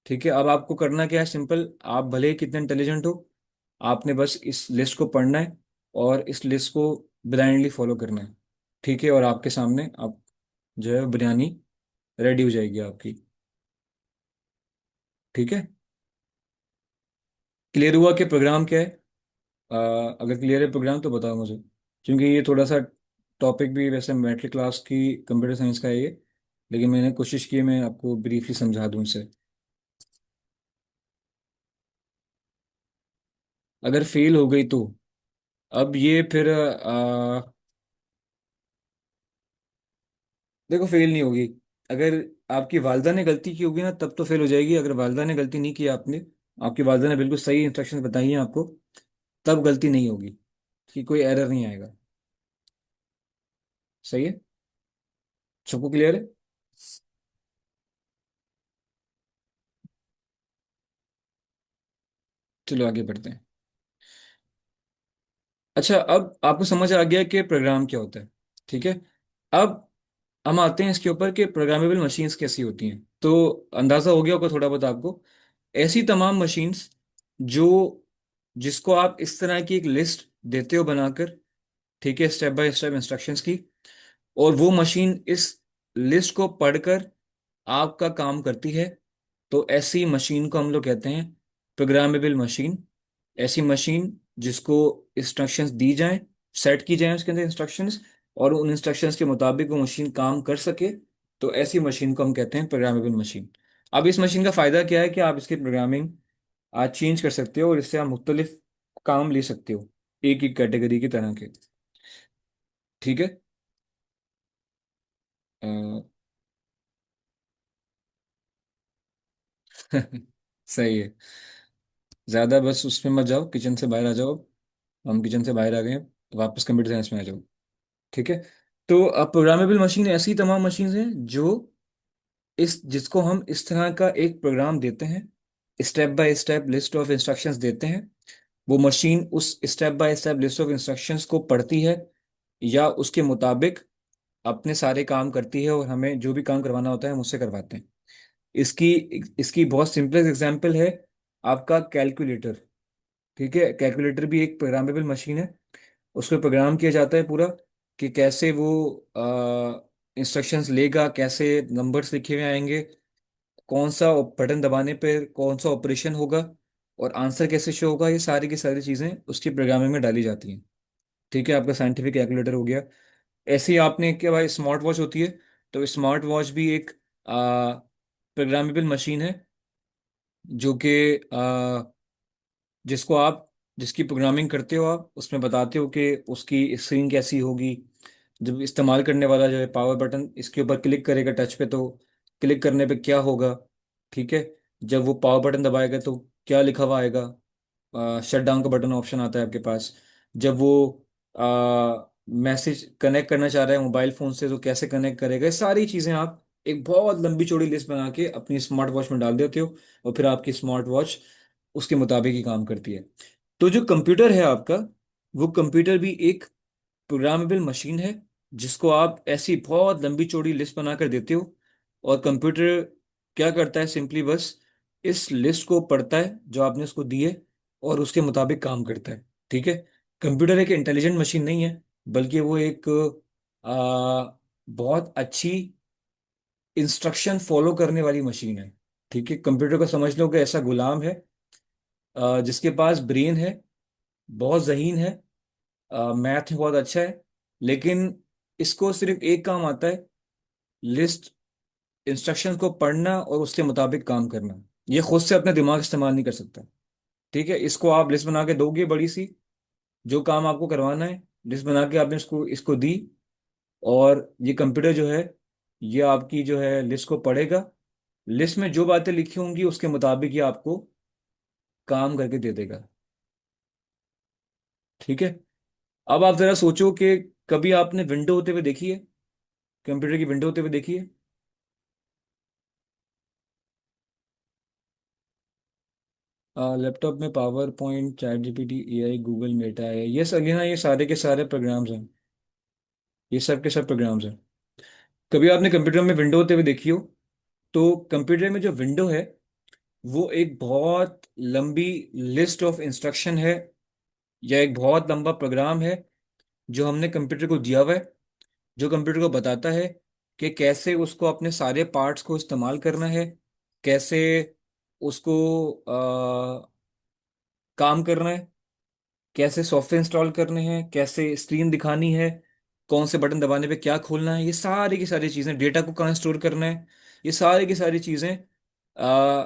ठीक है। अब आपको करना क्या है? सिंपल, आप भले ही कितने इंटेलिजेंट हो, आपने बस इस लिस्ट को पढ़ना है और इस लिस्ट को ब्लाइंडली फॉलो करना है। ठीक है। और आपके सामने आप जो है बिरयानी रेडी हो जाएगी आपकी। ठीक है। क्लियर हुआ कि प्रोग्राम क्या है? अगर क्लियर है प्रोग्राम तो बताओ मुझे, क्योंकि ये थोड़ा सा टॉपिक भी वैसे मैट्रिक क्लास की कंप्यूटर साइंस का है ये, लेकिन मैंने कोशिश की है मैं आपको ब्रीफली समझा दूं इसे। अगर फेल हो गई तो अब ये फिर देखो, फेल नहीं होगी। अगर आपकी वालदा ने गलती की होगी ना तब तो फेल हो जाएगी। अगर वालदा ने गलती नहीं की, आपने, आपकी वालदा ने बिल्कुल सही इंस्ट्रक्शंस बताई हैं आपको, तब गलती नहीं होगी, कि कोई एरर नहीं आएगा। सही है? सबको क्लियर है? चलो आगे बढ़ते हैं। अच्छा, अब आपको समझ आ गया कि प्रोग्राम क्या होता है। ठीक है। अब हम आते हैं इसके ऊपर कि प्रोग्रामेबल मशीन्स कैसी होती हैं। तो अंदाजा हो गया होगा थोड़ा बहुत आपको। ऐसी तमाम मशीन्स जो, जिसको आप इस तरह की एक लिस्ट देते हो बनाकर, ठीक है, स्टेप बाय स्टेप इंस्ट्रक्शंस की, और वो मशीन इस लिस्ट को पढ़कर आपका काम करती है, तो ऐसी मशीन को हम लोग कहते हैं प्रोग्रामेबल मशीन। ऐसी मशीन जिसको इंस्ट्रक्शंस दी जाएं, सेट की जाएं उसके अंदर इंस्ट्रक्शंस, और उन इंस्ट्रक्शंस के मुताबिक वो मशीन काम कर सके, तो ऐसी मशीन को हम कहते हैं प्रोग्रामेबल मशीन। अब इस मशीन का फायदा क्या है कि आप इसकी प्रोग्रामिंग आज चेंज कर सकते हो और इससे आप मुख्तलिफ काम ले सकते हो एक ही कैटेगरी की तरह के। ठीक है। अ, सही है। ज्यादा बस उसमें मत जाओ, किचन से बाहर आ जाओ। हम किचन से बाहर आ गए हैं, वापस कंप्यूटर साइंस में आ जाओ। ठीक है। तो अब प्रोग्रामेबल मशीन ऐसी तमाम मशीन हैं जो इस जिसको हम इस तरह का एक प्रोग्राम देते हैं, step by step list of instructions देते हैं, वो मशीन उस step by step list of instructions को पढ़ती है या उसके मुताबिक अपने सारे काम करती है, और हमें जो भी काम करवाना होता है हम उससे करवाते हैं। इसकी इसकी बहुत सिंपलेस्ट एग्जांपल है आपका कैलकुलेटर। ठीक है, कैलकुलेटर भी एक प्रोग्रामेबल मशीन है। उसको प्रोग्राम किया जाता है पूरा कि कैसे वो इंस्ट्रक्शंस लेगा, कैसे नंबर्स लिखे हुए आएंगे, कौन सा बटन दबाने पर कौन सा ऑपरेशन होगा, और आंसर कैसे शो होगा। ये सारी की सारी चीज़ें उसकी प्रोग्रामिंग में डाली जाती हैं। ठीक है, आपका साइंटिफिक कैलकुलेटर हो गया। ऐसे ही आपने क्या भाई, स्मार्ट वॉच होती है, तो स्मार्ट वॉच भी एक प्रोग्रामेबल मशीन है जो कि जिसको आप जिसकी प्रोग्रामिंग करते हो, आप उसमें बताते हो कि उसकी स्क्रीन कैसी होगी। जब इस्तेमाल करने वाला जो है पावर बटन इसके ऊपर क्लिक करेगा टच पे, तो क्लिक करने पे क्या होगा। ठीक है। जब वो पावर बटन दबाएगा तो क्या लिखा हुआ आएगा। शट डाउन का बटन ऑप्शन आता है आपके पास। जब वो मैसेज कनेक्ट करना चाह रहा है मोबाइल फोन से तो कैसे कनेक्ट करेगा। ये सारी चीज़ें आप एक बहुत लंबी चौड़ी लिस्ट बना के अपनी स्मार्ट वॉच में डाल देते हो, और फिर आपकी स्मार्ट वॉच उसके मुताबिक ही काम करती है। तो जो कंप्यूटर है आपका, वो कंप्यूटर भी एक प्रोग्रामेबल मशीन है जिसको आप ऐसी बहुत लंबी चौड़ी लिस्ट बना कर देते हो, और कंप्यूटर क्या करता है, सिंपली बस इस लिस्ट को पढ़ता है जो आपने उसको दी है, और उसके मुताबिक काम करता है। ठीक है। कंप्यूटर एक इंटेलिजेंट मशीन नहीं है, बल्कि वो एक बहुत अच्छी इंस्ट्रक्शन फॉलो करने वाली मशीन है। ठीक है, कंप्यूटर को समझ लो कि ऐसा गुलाम है जिसके पास ब्रेन है, बहुत जहीन है, मैथ में बहुत अच्छा है, लेकिन इसको सिर्फ एक काम आता है, लिस्ट इंस्ट्रक्शंस को पढ़ना और उसके मुताबिक काम करना। ये खुद से अपना दिमाग इस्तेमाल नहीं कर सकता। ठीक है, इसको आप लिस्ट बना के दोगे बड़ी सी, जो काम आपको करवाना है लिस्ट बना के आपने इसको इसको दी, और ये कंप्यूटर जो है ये आपकी जो है लिस्ट को पढ़ेगा, लिस्ट में जो बातें लिखी होंगी उसके मुताबिक ये आपको काम करके दे देगा। ठीक है। अब आप जरा सोचो कि कभी आपने विंडो होते हुए देखी है, कंप्यूटर की विंडो होते हुए देखी है। लैपटॉप में power point, chat GPT, AI, Google, Meta है, ये सब हाँ, ये सारे के सारे प्रोग्राम्स हैं। ये सब के सब प्रोग्राम्स हैं। कभी आपने कंप्यूटर में विंडो होते हुए देखी हो, तो कंप्यूटर में जो विंडो है वो एक बहुत लंबी लिस्ट ऑफ इंस्ट्रक्शन है, या एक बहुत लंबा प्रोग्राम है जो हमने कंप्यूटर को दिया हुआ है, जो कंप्यूटर को बताता है कि कैसे उसको अपने सारे पार्ट्स को इस्तेमाल करना है, कैसे उसको काम करना है, कैसे सॉफ्टवेयर इंस्टॉल करने हैं, कैसे स्क्रीन दिखानी है, कौन से बटन दबाने पे क्या खोलना है, ये सारी की सारी चीज़ें, डेटा को कहाँ स्टोर करना है, ये सारी की सारी चीज़ें आ,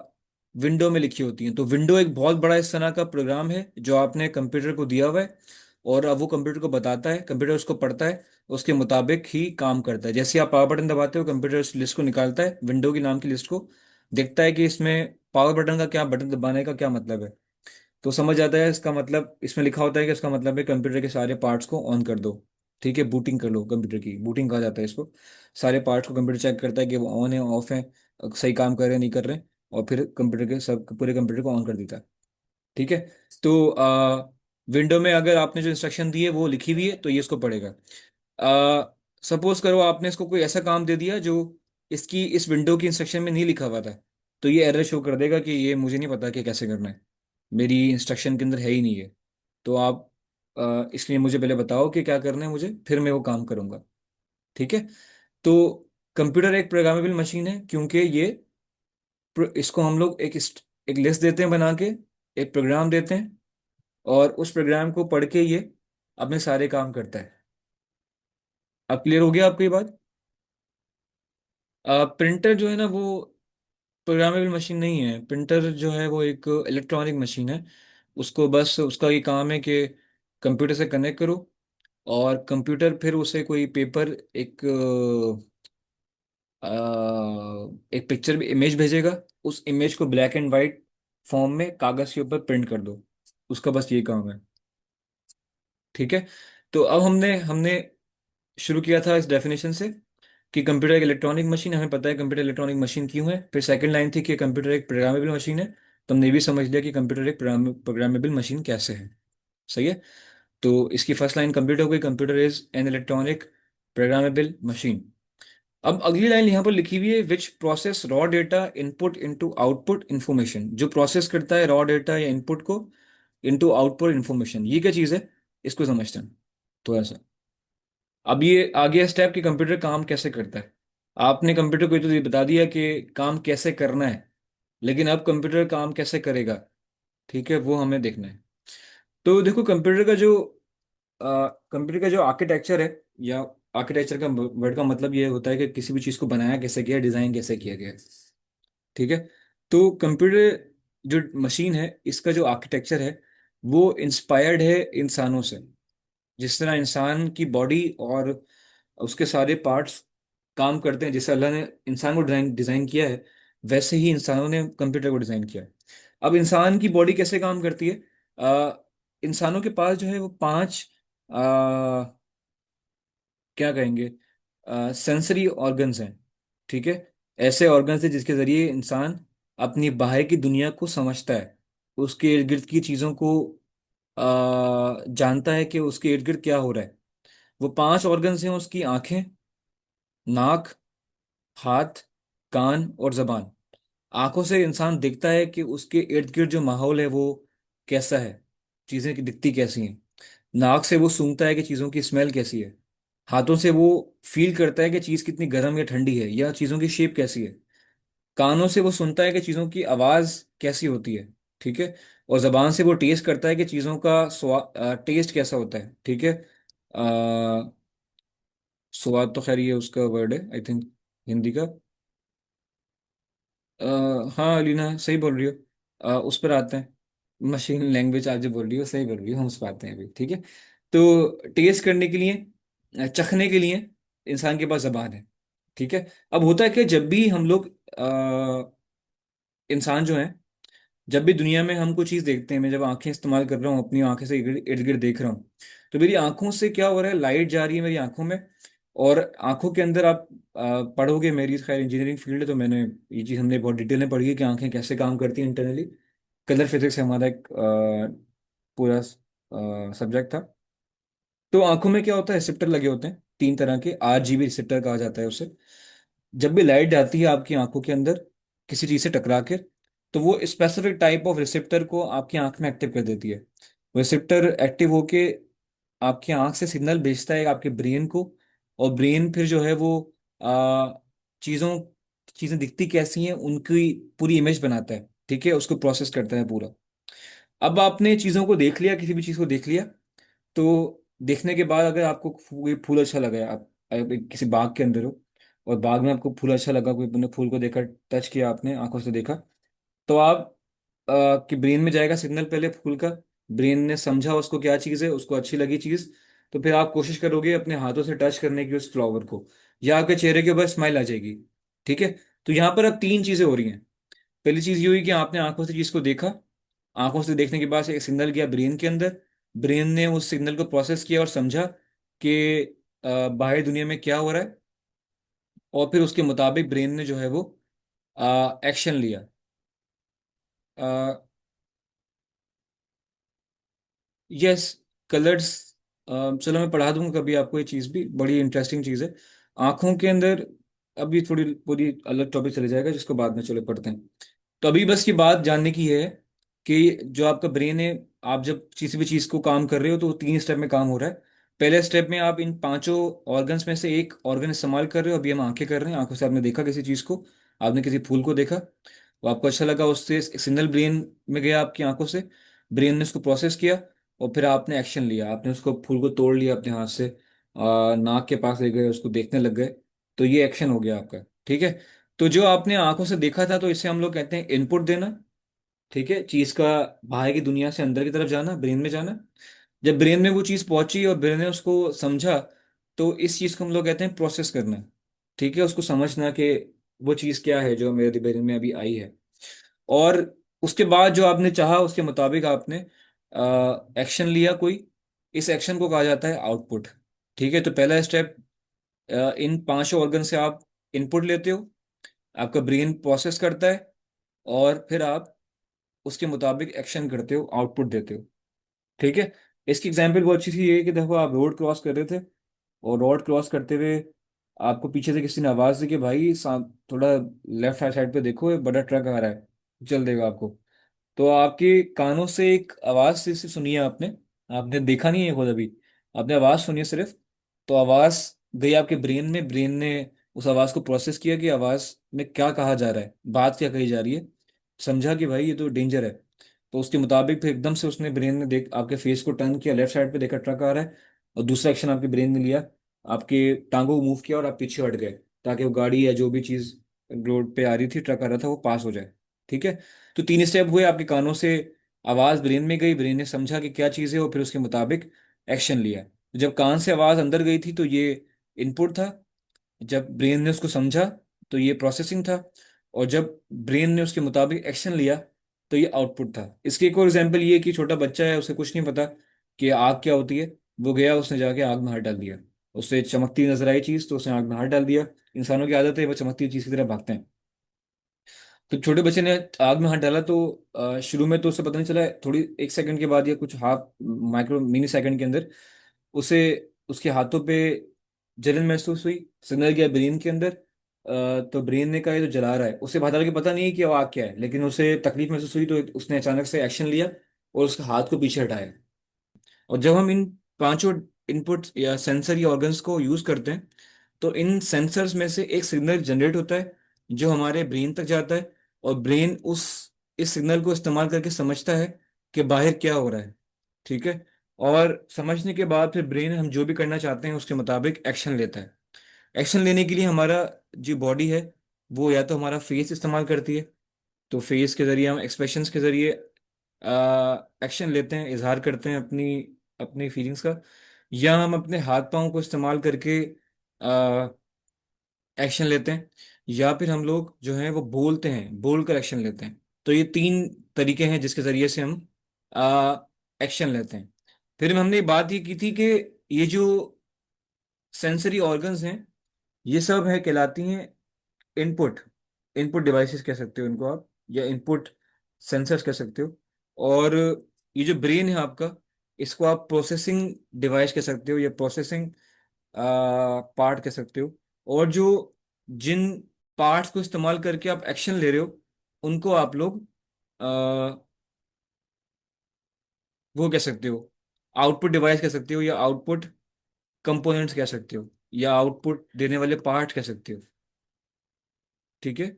विंडो में लिखी होती हैं। तो विंडो एक बहुत बड़ा इस तरह का प्रोग्राम है जो आपने कंप्यूटर को दिया हुआ है, और अब वो कंप्यूटर को बताता है, कंप्यूटर उसको पढ़ता है, उसके मुताबिक ही काम करता है। जैसे आप पावर बटन दबाते हो, कंप्यूटर उस लिस्ट को निकालता है, विंडो की नाम की लिस्ट को, देखता है कि इसमें पावर बटन का क्या, बटन दबाने का क्या मतलब है, तो समझ आता है इसका मतलब, इसमें लिखा होता है कि इसका मतलब है कंप्यूटर के सारे पार्ट्स को ऑन कर दो। ठीक है, बूटिंग कर लो, कंप्यूटर की बूटिंग कहा जाता है इसको। सारे पार्ट्स को कंप्यूटर चेक करता है कि वो ऑन है, ऑफ है, सही काम कर रहे हैं, नहीं कर रहे हैं, और फिर कंप्यूटर के सब पूरे कंप्यूटर को ऑन कर देता है। ठीक है। तो विंडो में अगर आपने जो इंस्ट्रक्शन दी है वो लिखी हुई है तो ये इसको पढ़ेगा। सपोज करो आपने इसको कोई ऐसा काम दे दिया जो इसकी इस विंडो की इंस्ट्रक्शन में नहीं लिखा हुआ था, तो ये एरर शो कर देगा कि ये मुझे नहीं पता कि कैसे करना है, मेरी इंस्ट्रक्शन के अंदर है ही नहीं है। तो आप इसलिए मुझे पहले बताओ कि क्या करना है मुझे, फिर मैं वो काम करूंगा। ठीक है। तो कंप्यूटर एक प्रोग्रामेबल मशीन है क्योंकि ये इसको हम लोग एक लिस्ट देते हैं बना के, एक प्रोग्राम देते हैं, और उस प्रोग्राम को पढ़ के ये अपने सारे काम करता है। अब क्लियर हो गया आपको ये बात। प्रिंटर जो है ना वो प्रोग्रामेबल मशीन नहीं है। प्रिंटर जो है वो एक इलेक्ट्रॉनिक मशीन है। उसको बस उसका ये काम है कि कंप्यूटर से कनेक्ट करो, और कंप्यूटर फिर उसे कोई पेपर, अ, एक पिक्चर इमेज भेजेगा। उस इमेज को ब्लैक एंड वाइट फॉर्म में कागज के ऊपर प्रिंट कर दो। उसका बस ये काम है। ठीक है। तो अब हमने हमने शुरू किया था इस डेफिनेशन से कि कंप्यूटर एक इलेक्ट्रॉनिक मशीन, हमें पता है कंप्यूटर इलेक्ट्रॉनिक मशीन क्यों है। फिर सेकंड लाइन थी कि कंप्यूटर एक प्रोग्रामेबल मशीन है। तो हमने ये भी समझ लिया कि कंप्यूटर एक प्रोग्रामेबल मशीन कैसे है। सही है। तो इसकी फर्स्ट लाइन कंप्यूटर हो गई, computer is an electronic programmable machine. अब अगली लाइन यहाँ पर लिखी हुई है, which process raw data input into output information. जो प्रोसेस करता है रॉ डेटा या इनपुट को इनटू आउटपुट इंफॉर्मेशन, ये क्या चीज़ है, इसको समझते हैं थोड़ा सा। अब ये आ गया स्टेप कि कंप्यूटर काम कैसे करता है। आपने कंप्यूटर को ये तो ये बता दिया कि काम कैसे करना है, लेकिन अब कंप्यूटर काम कैसे करेगा, ठीक है, वो हमें देखना है। तो देखो कंप्यूटर का जो आर्किटेक्चर है, या आर्किटेक्चर का वर्ड का मतलब ये होता है कि किसी भी चीज़ को बनाया कैसे गया, डिज़ाइन कैसे किया गया है। ठीक है। तो कंप्यूटर जो मशीन है, इसका जो आर्किटेक्चर है वो इंस्पायर्ड है इंसानों से। जिस तरह इंसान की बॉडी और उसके सारे पार्ट्स काम करते हैं, जैसे अल्लाह ने इंसान को डिजाइन डिजाइन किया है, वैसे ही इंसानों ने कंप्यूटर को डिजाइन किया है। अब इंसान की बॉडी कैसे काम करती है? आ, इंसानों के पास जो है वो पांच, क्या कहेंगे, सेंसरी ऑर्गन्स हैं। ठीक है। ऐसे ऑर्गन्स हैं जिसके जरिए इंसान अपनी बाहर की दुनिया को समझता है, उसके इर्द गिर्द की चीज़ों को जानता है कि उसके इर्द गिर्द क्या हो रहा है। वो पांच ऑर्गन्स हैं उसकी: आंखें, नाक, हाथ, कान और जबान। आंखों से इंसान देखता है कि उसके इर्द गिर्द जो माहौल है वो कैसा है, चीज़ें की दिखती कैसी हैं। नाक से वो सूंघता है कि चीज़ों की स्मेल कैसी है। हाथों से वो फील करता है कि चीज़ कितनी गर्म या ठंडी है, या चीज़ों की शेप कैसी है। कानों से वो सुनता है कि चीज़ों की आवाज़ कैसी होती है। ठीक है। और जबान से वो टेस्ट करता है कि चीज़ों का टेस्ट कैसा होता है। ठीक है। स्वाद तो खैर ये उसका वर्ड है आई थिंक, हिंदी का। अ, हाँ अलीना सही बोल रही हो। उस पर आते हैं। मशीन लैंग्वेज आप जो बोल रही हो सही बोल रही हो, हम उस पर आते हैं अभी। ठीक है। तो टेस्ट करने के लिए, चखने के लिए इंसान के पास जबान है। ठीक है। अब होता है कि जब भी हम लोग, इंसान जो है, जब भी दुनिया में हम कोई चीज़ देखते हैं, मैं जब आंखें इस्तेमाल कर रहा हूँ, अपनी आंखें से इर्द गिर्द देख रहा हूँ, तो मेरी आंखों से क्या हो रहा है, लाइट जा रही है मेरी आंखों में। और आंखों के अंदर आप पढ़ोगे, मेरी खैर इंजीनियरिंग फील्ड है तो मैंने ये चीज़ हमने बहुत डिटेल में पढ़ी है कि आंखें कैसे काम करती हैं इंटरनली। कलर फिजिक्स हमारा एक पूरा सब्जेक्ट था। तो आंखों में क्या होता है, रिसेप्टर लगे होते हैं तीन तरह के, RGB रिसेप्टर कहा जाता है उसे। जब भी लाइट जाती है आपकी आंखों के अंदर किसी चीज से टकरा कर, तो वो स्पेसिफिक टाइप ऑफ रिसेप्टर को आपकी आंख में एक्टिव कर देती है। वो रिसेप्टर एक्टिव होके आपकी आंख से सिग्नल भेजता है आपके ब्रेन को। और ब्रेन फिर जो है वो आ, चीज़ों चीज़ें दिखती कैसी हैं उनकी पूरी इमेज बनाता है। ठीक है। उसको प्रोसेस करता है पूरा। अब आपने चीज़ों को देख लिया, किसी भी चीज़ को देख लिया, तो देखने के बाद अगर आपको कोई फूल अच्छा लगा है, आप एक किसी बाग के अंदर हो और बाग में आपको फूल अच्छा लगा, कोई बंदा फूल को देखा, टच किया, आपने आंखों से देखा, तो आप कि ब्रेन में जाएगा सिग्नल पहले फूल का। ब्रेन ने समझा उसको क्या चीज़ है, उसको अच्छी लगी चीज़, तो फिर आप कोशिश करोगे अपने हाथों से टच करने की उस फ्लावर को, या आपके चेहरे के ऊपर स्माइल आ जाएगी। ठीक है। तो यहाँ पर अब तीन चीज़ें हो रही हैं। पहली चीज़ ये हुई कि आपने आंखों से चीज़ को देखा, आंखों से देखने के बाद एक सिग्नल गया ब्रेन के अंदर, ब्रेन ने उस सिग्नल को प्रोसेस किया और समझा कि बाहरी दुनिया में क्या हो रहा है, और फिर उसके मुताबिक ब्रेन ने जो है वो एक्शन लिया। यस, कलर्स, चलो मैं पढ़ा दूंगा कभी आपको, ये चीज़ भी बड़ी इंटरेस्टिंग चीज़ है आंखों के अंदर। अभी थोड़ी पूरी अलग टॉपिक चले जाएगा जिसको बाद में चलो पढ़ते हैं। तो अभी बस ये बात जानने की है कि जो आपका ब्रेन है, आप जब किसी भी चीज़ को काम कर रहे हो तो वो तीन स्टेप में काम हो रहा है। पहले स्टेप में आप इन पांचों ऑर्गन्स में से एक ऑर्गन इस्तेमाल कर रहे हो। अभी हम आंखें कर रहे हैं, आंखों से आपने देखा किसी चीज़ को, आपने किसी फूल को देखा, वो आपको अच्छा लगा, उससे सिग्नल ब्रेन में गया आपकी आंखों से, ब्रेन ने उसको प्रोसेस किया, और फिर आपने एक्शन लिया, आपने उसको फूल को तोड़ लिया अपने हाथ से, नाक के पास ले गए, उसको देखने लग गए, तो ये एक्शन हो गया आपका। ठीक है। तो जो आपने आंखों से देखा था, तो इसे हम लोग कहते हैं इनपुट देना। ठीक है, चीज का बाहर की दुनिया से अंदर की तरफ जाना, ब्रेन में जाना। जब ब्रेन में वो चीज पहुंची और ब्रेन ने उसको समझा, तो इस चीज को हम लोग कहते हैं प्रोसेस करना। ठीक है, उसको समझना कि वो चीज क्या है जो मेरे ब्रेन में अभी आई है। और उसके बाद जो आपने चाहा उसके मुताबिक आपने एक्शन लिया कोई, इस एक्शन को कहा जाता है आउटपुट। ठीक है, तो पहला स्टेप, इन पांचों ऑर्गन से आप इनपुट लेते हो, आपका ब्रेन प्रोसेस करता है, और फिर आप उसके मुताबिक एक्शन करते हो, आउटपुट देते हो। ठीक है, इसकी एग्जाम्पल बहुत अच्छी थी ये कि देखो आप रोड क्रॉस कर रहे थे, और रोड क्रॉस करते हुए आपको पीछे से किसी ने आवाज दी कि भाई थोड़ा लेफ्ट साइड पे देखो, एक बड़ा ट्रक आ रहा है, चल देगा आपको। तो आपके कानों से एक आवाज से सुनी है आपने, आपने देखा नहीं है खुद अभी, आपने आवाज सुनी है सिर्फ। तो आवाज गई आपके ब्रेन में, ब्रेन ने उस आवाज को प्रोसेस किया कि आवाज में क्या कहा जा रहा है, बात क्या कही जा रही है, समझा कि भाई ये तो डेंजर है। तो उसके मुताबिक फिर एकदम से उसने, ब्रेन ने देख आपके फेस को टर्न किया, लेफ्ट साइड पे देखा ट्रक आ रहा है, और दूसरा एक्शन आपके ब्रेन ने लिया, आपके टांगों को मूव किया और आप पीछे हट गए, ताकि वो गाड़ी या जो भी चीज रोड पे आ रही थी, ट्रक आ रहा था, वो पास हो जाए। ठीक है, तो तीन स्टेप हुए, आपके कानों से आवाज ब्रेन में गई, ब्रेन ने समझा कि क्या चीज़ है, और फिर उसके मुताबिक एक्शन लिया। जब कान से आवाज अंदर गई थी तो ये इनपुट था, जब ब्रेन ने उसको समझा तो ये प्रोसेसिंग था, और जब ब्रेन ने उसके मुताबिक एक्शन लिया तो ये आउटपुट था। इसकी एक और एग्जांपल ये कि छोटा बच्चा है, उसे कुछ नहीं पता कि आग क्या होती है, वो गया, उसने जाके आग में हाथ डाल दिया, उससे चमकती नजर आई चीज तो उसने आग में हाथ डाल दिया। इंसानों की आदत है, वो चमकती चीज की तरफ भागते हैं। तो छोटे बच्चे ने आग में हाथ डाला, तो शुरू में तो उसे पता नहीं चला, थोड़ी एक सेकंड के बाद या कुछ हाफ माइक्रो मिनी सेकंड के अंदर उसे, उसके हाथों पे जलन महसूस हुई, सिग्नल गया ब्रेन के अंदर। तो ब्रेन ने कहा ये तो जला रहा है, उसे हालांकि पता नहीं है कि वो आग क्या है, लेकिन उसे तकलीफ महसूस हुई, तो उसने अचानक से एक्शन लिया और उसके हाथ को पीछे हटाया। और जब हम इन पांचों इनपुट या सेंसरी ऑर्गन्स को यूज करते हैं, तो इन सेंसर्स में से एक सिग्नल जनरेट होता है जो हमारे ब्रेन तक जाता है, और ब्रेन उस इस सिग्नल को इस्तेमाल करके समझता है कि बाहर क्या हो रहा है। ठीक है, और समझने के बाद फिर ब्रेन हम जो भी करना चाहते हैं उसके मुताबिक एक्शन लेता है। एक्शन लेने के लिए हमारा जो बॉडी है, वो या तो हमारा फेस इस्तेमाल करती है, तो फेस के जरिए हम एक्सप्रेशंस के जरिए एक्शन लेते हैं, इजहार करते हैं अपनी अपनी फीलिंग्स का, या हम अपने हाथ पांव को इस्तेमाल करके एक्शन लेते हैं, या फिर हम लोग जो है वो बोलते हैं, बोल कर एक्शन लेते हैं। तो ये तीन तरीके हैं जिसके जरिए से हम एक्शन लेते हैं। फिर हमने बात ये की थी कि ये जो सेंसरी ऑर्गन्स हैं, ये सब है कहलाती हैं इनपुट, इनपुट डिवाइसेस कह सकते हो इनको आप, या इनपुट सेंसर्स कह सकते हो। और ये जो ब्रेन है आपका, इसको आप प्रोसेसिंग डिवाइस कह सकते हो, या प्रोसेसिंग पार्ट कह सकते हो। और जो जिन पार्ट्स को इस्तेमाल करके आप एक्शन ले रहे हो, उनको आप लोग आ, वो कह सकते हो, आउटपुट डिवाइस कह सकते हो, या आउटपुट कंपोनेंट्स कह सकते हो, या आउटपुट देने वाले पार्ट कह सकते हो। ठीक है,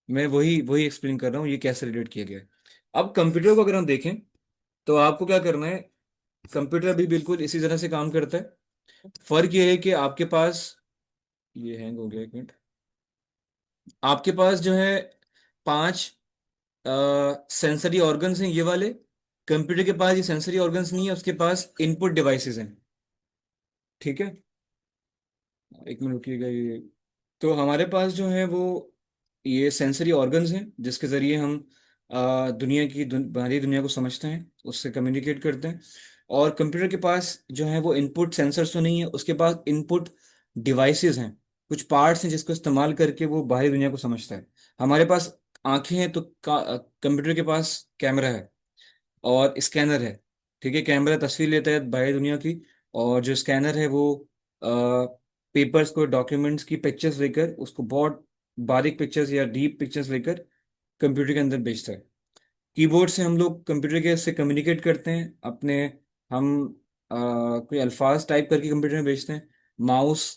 मैं वही वही एक्सप्लेन कर रहा हूँ ये कैसे रिलेट किया गया है। अब कंप्यूटर को अगर हम देखें, तो आपको क्या करना है, कंप्यूटर भी बिल्कुल इसी तरह से काम करता है। फर्क ये है कि आपके पास, ये हैंग हो गया, एक मिनट, आपके पास जो है पांच सेंसरी ऑर्गन्स हैं ये वाले। कंप्यूटर के पास ये सेंसरी ऑर्गन्स नहीं है, उसके पास इनपुट डिवाइसेस हैं। ठीक है, एक मिनट रुकिएगा, ये तो हमारे पास जो है वो ये सेंसरी ऑर्गन्स हैं जिसके जरिए हम दुनिया की बाहरी दुनिया को समझते हैं, उससे कम्युनिकेट करते हैं। और कंप्यूटर के पास जो है वो इनपुट सेंसर्स तो नहीं है, उसके पास इनपुट डिवाइसेस हैं, कुछ पार्ट्स हैं जिसको इस्तेमाल करके वो बाहरी दुनिया को समझता है। हमारे पास आंखें हैं, तो कंप्यूटर के पास कैमरा है और स्कैनर है। ठीक है, कैमरा तस्वीर लेता है बाहरी दुनिया की, और जो स्कैनर है वो पेपर्स को, डॉक्यूमेंट्स की पिक्चर्स लेकर, उसको बहुत बारीक पिक्चर्स या डीप पिक्चर्स लेकर कंप्यूटर के अंदर भेजता है। कीबोर्ड से हम लोग कंप्यूटर के से कम्युनिकेट करते हैं अपने, हम कोई अल्फाज टाइप करके कंप्यूटर में भेजते हैं। माउस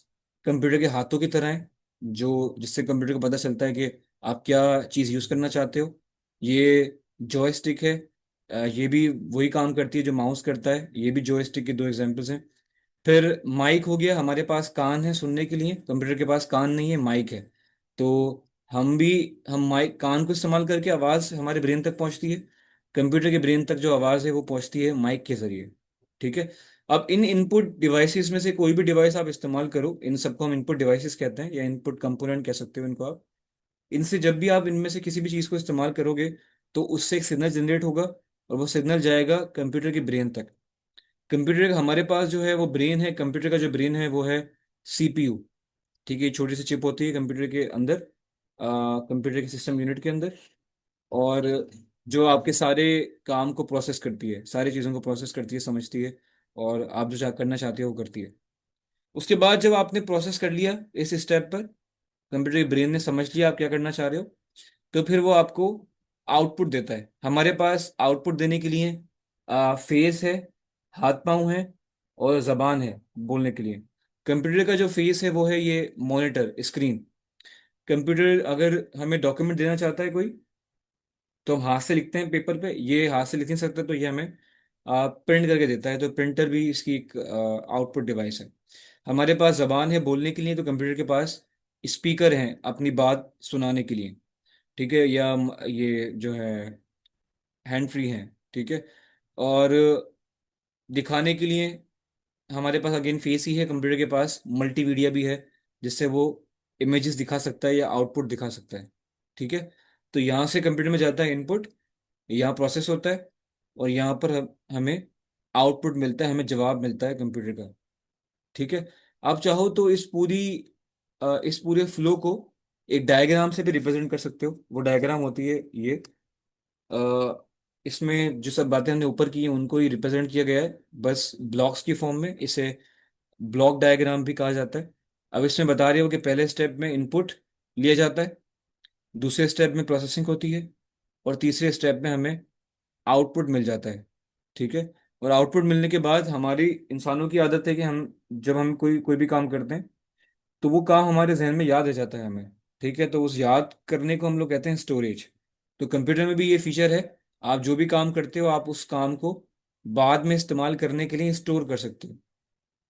कंप्यूटर के हाथों की तरह है, जो जिससे कंप्यूटर को पता चलता है कि आप क्या चीज़ यूज़ करना चाहते हो। ये जॉयस्टिक है, ये भी वही काम करती है जो माउस करता है, ये भी जॉयस्टिक के दो एग्जांपल्स हैं। फिर माइक हो गया, हमारे पास कान है सुनने के लिए, कंप्यूटर के पास कान नहीं है, माइक है। तो हम भी, हम माइक कान को इस्तेमाल करके आवाज़ हमारे ब्रेन तक पहुंचती है। कंप्यूटर के ब्रेन तक जो आवाज़ है वो पहुंचती है माइक के जरिए। ठीक है। अब इन इनपुट डिवाइसेस में से कोई भी डिवाइस आप इस्तेमाल करो, इन सबको हम इनपुट डिवाइसेस कहते हैं या इनपुट कंपोनेंट कह सकते हो इनको आप। इनसे जब भी आप इनमें से किसी भी चीज़ को इस्तेमाल करोगे तो उससे एक सिग्नल जनरेट होगा, और वो सिग्नल जाएगा कंप्यूटर की ब्रेन तक। कंप्यूटर हमारे पास जो है वो ब्रेन है, कंप्यूटर का जो ब्रेन है वो है सीपीयू। ठीक है, छोटी सी चिप होती है कंप्यूटर के अंदर, कंप्यूटर के सिस्टम यूनिट के अंदर। और जो आपके सारे काम को प्रोसेस करती है, सारी चीज़ों को प्रोसेस करती है, समझती है, और आप जो करना चाहते हो वो करती है। उसके बाद जब आपने प्रोसेस कर लिया इस स्टेप पर, कंप्यूटर के ब्रेन ने समझ लिया आप क्या करना चाह रहे हो, तो फिर वो आपको आउटपुट देता है। हमारे पास आउटपुट देने के लिए फेस है, हाथ पांव है, और जबान है बोलने के लिए। कंप्यूटर का जो फेस है वो है ये मॉनिटर स्क्रीन। कंप्यूटर अगर हमें डॉक्यूमेंट देना चाहता है कोई, तो हम हाथ से लिखते हैं पेपर पे, ये हाथ से लिख नहीं सकता, तो ये हमें प्रिंट करके देता है। तो प्रिंटर भी इसकी एक आउटपुट डिवाइस है। हमारे पास जबान है बोलने के लिए, तो कंप्यूटर के पास स्पीकर हैं अपनी बात सुनाने के लिए। ठीक है, या ये जो है हैंड फ्री हैं। ठीक है। और दिखाने के लिए हमारे पास अगेन फेस ही है, कंप्यूटर के पास मल्टीमीडिया भी है, जिससे वो इमेजेस दिखा सकता है या आउटपुट दिखा सकता है। ठीक है। तो यहाँ से कंप्यूटर में जाता है इनपुट, यहाँ प्रोसेस होता है, और यहाँ पर हमें आउटपुट मिलता है, हमें जवाब मिलता है कंप्यूटर का। ठीक है। आप चाहो तो इस पूरे फ्लो को एक डायग्राम से भी रिप्रेजेंट कर सकते हो। वो डायग्राम होती है ये, इसमें जो सब बातें हमने ऊपर की हैं उनको ही रिप्रेजेंट किया गया है, बस ब्लॉक्स की फॉर्म में। इसे ब्लॉक डायग्राम भी कहा जाता है। अब इसमें बता रही हो कि पहले स्टेप में इनपुट लिया जाता है, दूसरे स्टेप में प्रोसेसिंग होती है, और तीसरे स्टेप में हमें आउटपुट मिल जाता है। ठीक है। और आउटपुट मिलने के बाद हमारी इंसानों की आदत है कि हम जब हम कोई कोई भी काम करते हैं तो वो काम हमारे जहन में याद रह जाता है हमें। ठीक है, तो उस याद करने को हम लोग कहते हैं स्टोरेज। तो कंप्यूटर में भी ये फीचर है, आप जो भी काम करते हो आप उस काम को बाद में इस्तेमाल करने के लिए स्टोर कर सकते हो।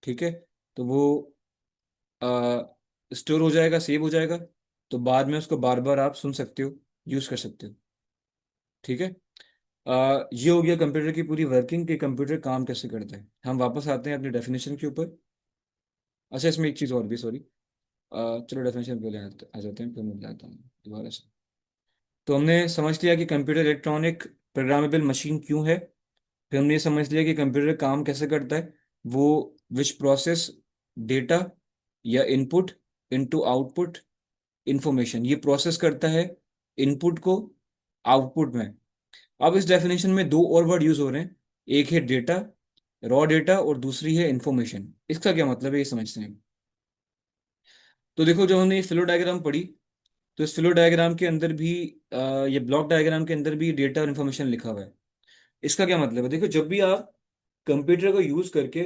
ठीक है। तो वो स्टोर हो जाएगा, सेव हो जाएगा, तो बाद में उसको बार बार आप सुन सकते हो, यूज कर सकते हो। ठीक है। ये हो गया कंप्यूटर की पूरी वर्किंग, कि कंप्यूटर काम कैसे करता है। हम वापस आते हैं अपनी डेफिनेशन के ऊपर। अच्छा, इसमें एक चीज़ और भी, सॉरी। चलो डेफिनेशन पहले आ जाते हैं, फिर मैं बताता हूँ दोबारा से। तो हमने समझ लिया कि कंप्यूटर इलेक्ट्रॉनिक प्रोग्रामेबल मशीन क्यों है। फिर हमने ये समझ लिया कि कंप्यूटर काम कैसे करता है। वो विच प्रोसेस डेटा या इनपुट इनटू आउटपुट इंफॉर्मेशन, ये प्रोसेस करता है इनपुट को आउटपुट में। अब इस डेफिनेशन में दो और वर्ड यूज हो रहे हैं, एक है डेटा, रॉ डेटा, और दूसरी है इंफॉर्मेशन। इसका क्या मतलब है ये समझते हैं। तो देखो, जब हमने ये फ्लो डायग्राम पढ़ी, तो इस फ्लो डायग्राम के अंदर भी ये ब्लॉक डायग्राम के अंदर भी डेटा और इन्फॉर्मेशन लिखा हुआ है। इसका क्या मतलब है, देखो जब भी आप कंप्यूटर को यूज करके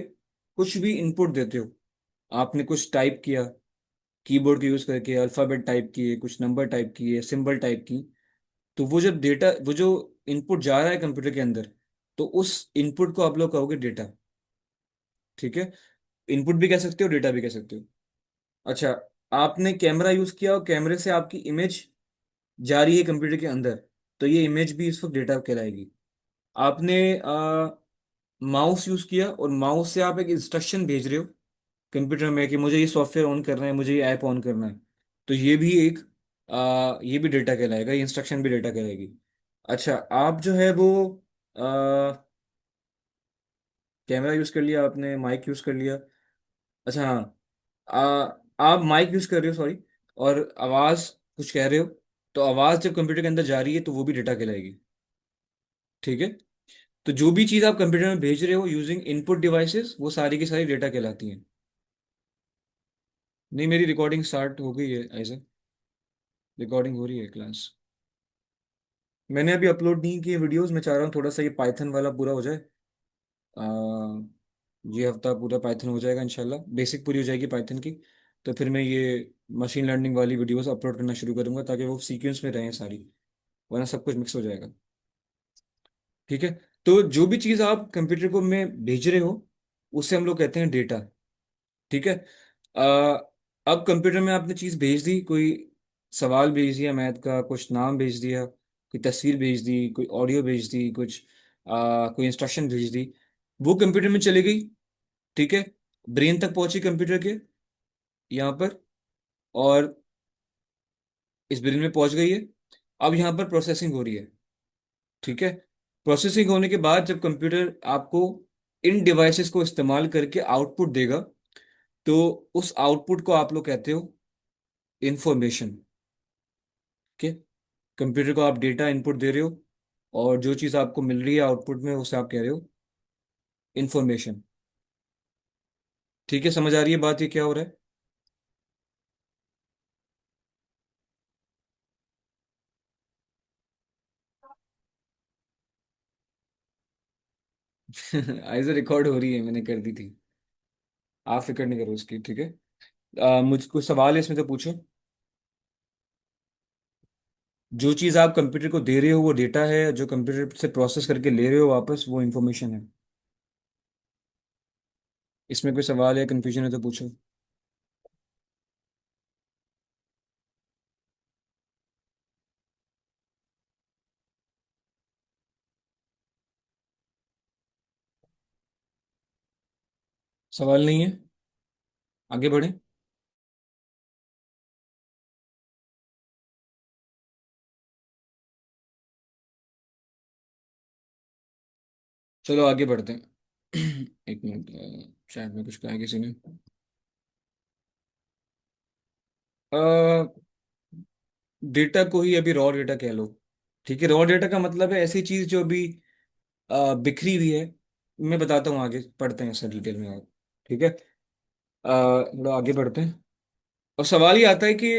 कुछ भी इनपुट देते हो, आपने कुछ टाइप किया, कीबोर्ड को यूज करके अल्फाबेट टाइप किए, कुछ नंबर टाइप किए, सिंबल टाइप की, तो वो जब डेटा, वो जो इनपुट जा रहा है कंप्यूटर के अंदर, तो उस इनपुट को आप लोग कहोगे डेटा। ठीक है। इनपुट भी कह सकते हो, डेटा भी कह सकते हो। अच्छा, आपने कैमरा यूज किया और कैमरे से आपकी इमेज जा रही है कंप्यूटर के अंदर, तो ये इमेज भी इस वक्त डेटा कहलाएगी। आपने माउस यूज किया और माउस से आप एक इंस्ट्रक्शन भेज रहे हो कंप्यूटर में कि मुझे ये सॉफ्टवेयर ऑन करना है, मुझे ये ऐप ऑन करना है, तो ये भी एक ये भी डेटा कहलाएगा, ये इंस्ट्रक्शन भी डेटा कहलाएगी। अच्छा, आप जो है वो कैमरा यूज कर लिया, आपने माइक यूज कर लिया। अच्छा हाँ, आप माइक यूज कर रहे हो, सॉरी, और आवाज कुछ कह रहे हो, तो आवाज जब कंप्यूटर के अंदर जा रही है तो वो भी डेटा कहलाएगी। ठीक है। तो जो भी चीज आप कंप्यूटर में भेज रहे हो यूजिंग इनपुट डिवाइसेस, वो सारी की सारी डेटा कहलाती हैं। नहीं, मेरी रिकॉर्डिंग स्टार्ट हो गई है ऐसे, रिकॉर्डिंग हो रही है क्लास। मैंने अभी अपलोड नहीं की वीडियोस, मैं चाह रहा हूँ थोड़ा सा ये पाइथन वाला पूरा हो जाए। आ, ये हफ्ता पूरा पाइथन हो जाएगा इंशाल्लाह, बेसिक पूरी हो जाएगी पाइथन की। तो फिर मैं ये मशीन लर्निंग वाली वीडियोस अपलोड करना शुरू करूंगा, ताकि वो सीक्वेंस में रहें सारी, वरना सब कुछ मिक्स हो जाएगा। ठीक है। तो जो भी चीज़ आप कंप्यूटर को में भेज रहे हो, उसे हम लोग कहते हैं डेटा। ठीक है। अब कंप्यूटर में आपने चीज़ भेज दी कोई, सवाल भेज दिया मैथ का, कुछ नाम भेज दिया, कोई तस्वीर भेज दी, कोई ऑडियो भेज दी, कुछ कोई इंस्ट्रक्शन भेज दी, वो कंप्यूटर में चली गई। ठीक है, ब्रेन तक पहुंची कंप्यूटर के, यहाँ पर, और इस ब्रेन में पहुंच गई है। अब यहाँ पर प्रोसेसिंग हो रही है। ठीक है, प्रोसेसिंग होने के बाद जब कंप्यूटर आपको इन डिवाइसेस को इस्तेमाल करके आउटपुट देगा, तो उस आउटपुट को आप लोग कहते हो इंफॉर्मेशन। के कंप्यूटर को आप डेटा इनपुट दे रहे हो, और जो चीज़ आपको मिल रही है आउटपुट में, उसे आप कह रहे हो इंफॉर्मेशन। ठीक है, समझ आ रही है बात, ये क्या हो रहा है? ऐसे रिकॉर्ड हो रही है, मैंने कर दी थी। आप फिक्र नहीं करो उसकी, ठीक है। मुझको सवाल है इसमें, तो पूछो। जो चीज़ आप कंप्यूटर को दे रहे हो वो डेटा है, जो कंप्यूटर से प्रोसेस करके ले रहे हो वापस, वो इंफॉर्मेशन है। इसमें कोई सवाल या कंफ्यूजन है तो पूछो। सवाल नहीं है, आगे बढ़े। चलो आगे बढ़ते हैं। एक मिनट, शायद में कुछ कहा किसी ने। डेटा को ही अभी रॉ डेटा कह लो। ठीक है, रॉ डेटा का मतलब है ऐसी चीज जो अभी बिखरी हुई है। मैं बताता हूँ, आगे पढ़ते हैं सर डिटेल में और। ठीक है, थोड़ा आगे बढ़ते हैं। और सवाल ये आता है कि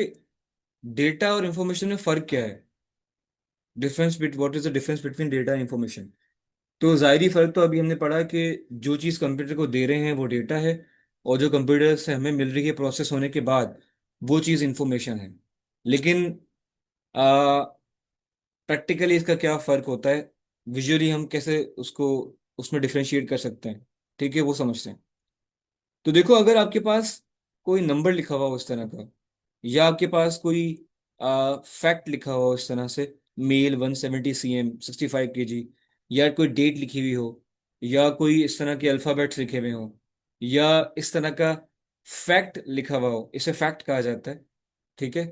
डेटा और इंफॉर्मेशन में फर्क क्या है। Difference bit what is the difference between data and information. तो जाहिरी फर्क तो अभी हमने पढ़ा कि जो चीज़ कंप्यूटर को दे रहे हैं वो डेटा है, और जो कंप्यूटर से हमें मिल रही है प्रोसेस होने के बाद, वो चीज़ इंफॉर्मेशन है। लेकिन प्रैक्टिकली इसका क्या फ़र्क होता है, विजुअली हम कैसे उसको उसमें डिफरेंशिएट कर सकते हैं, ठीक है, वो समझते हैं। तो देखो, अगर आपके पास कोई नंबर लिखा हुआ हो इस तरह का, या आपके पास कोई फैक्ट लिखा हुआ हो इस तरह से, मेल 170 cm 65 kg, या कोई डेट लिखी हुई हो, या कोई इस तरह के अल्फ़ाबेट्स लिखे हुए हो, या इस तरह का फैक्ट लिखा हुआ हो, इसे फैक्ट कहा जाता है। ठीक है,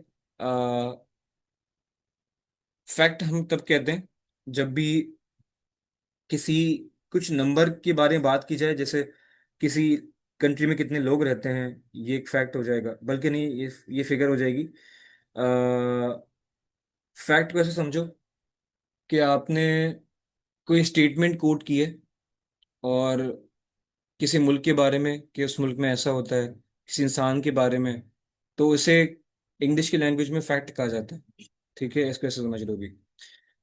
फैक्ट हम तब कहते हैं जब भी किसी कुछ नंबर के बारे में बात की जाए, जैसे किसी कंट्री में कितने लोग रहते हैं, ये एक फैक्ट हो जाएगा, बल्कि नहीं, ये फिगर हो जाएगी। फैक्ट को ऐसे समझो कि आपने कोई स्टेटमेंट कोट की है, और किसी मुल्क के बारे में, कि उस मुल्क में ऐसा होता है, किसी इंसान के बारे में, तो उसे इंग्लिश की लैंग्वेज में फैक्ट कहा जाता है। ठीक है, इसको ऐसे समझ लोगे।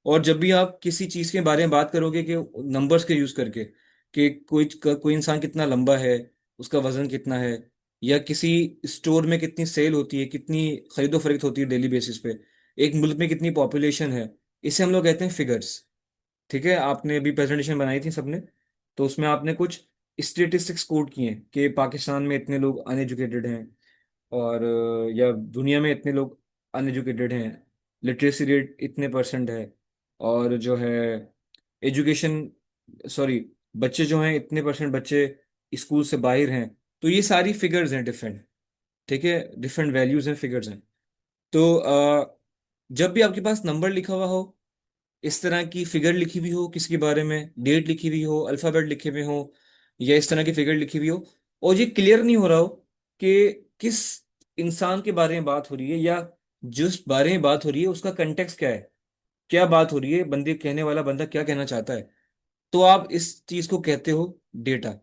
और जब भी आप किसी चीज के बारे में बात करोगे कि नंबर्स के यूज करके, कि कोई इंसान कितना लंबा है, उसका वजन कितना है, या किसी स्टोर में कितनी सेल होती है, कितनी खरीदो फरोख्त होती है डेली बेसिस पे, एक मुल्क में कितनी पॉपुलेशन है, इसे हम लोग कहते हैं फिगर्स। ठीक है, आपने अभी प्रेजेंटेशन बनाई थी सबने, तो उसमें आपने कुछ स्टेटिस्टिक्स कोट किए हैं कि पाकिस्तान में इतने लोग अनएजुकेटेड हैं, और या दुनिया में इतने लोग अनएजुकेटेड हैं, लिटरेसी रेट इतने परसेंट है, और जो है एजुकेशन, सॉरी, बच्चे जो हैं इतने परसेंट बच्चे स्कूल से बाहर हैं। तो ये सारी फिगर्स हैं डिफरेंट। ठीक है, डिफरेंट वैल्यूज हैं, फिगर्स हैं। तो जब भी आपके पास नंबर लिखा हुआ हो, इस तरह की फिगर लिखी हुई हो, किसी के बारे में डेट लिखी हुई हो, अल्फाबेट लिखे हुए हो, या इस तरह की फिगर लिखी हुई हो, और ये क्लियर नहीं हो रहा हो कि किस इंसान के बारे में बात हो रही है, या जिस बारे में बात हो रही है उसका कंटेक्स्ट क्या है, क्या बात हो रही है, बंदे कहने वाला बंदा क्या कहना चाहता है, तो आप इस चीज को कहते हो डेटा।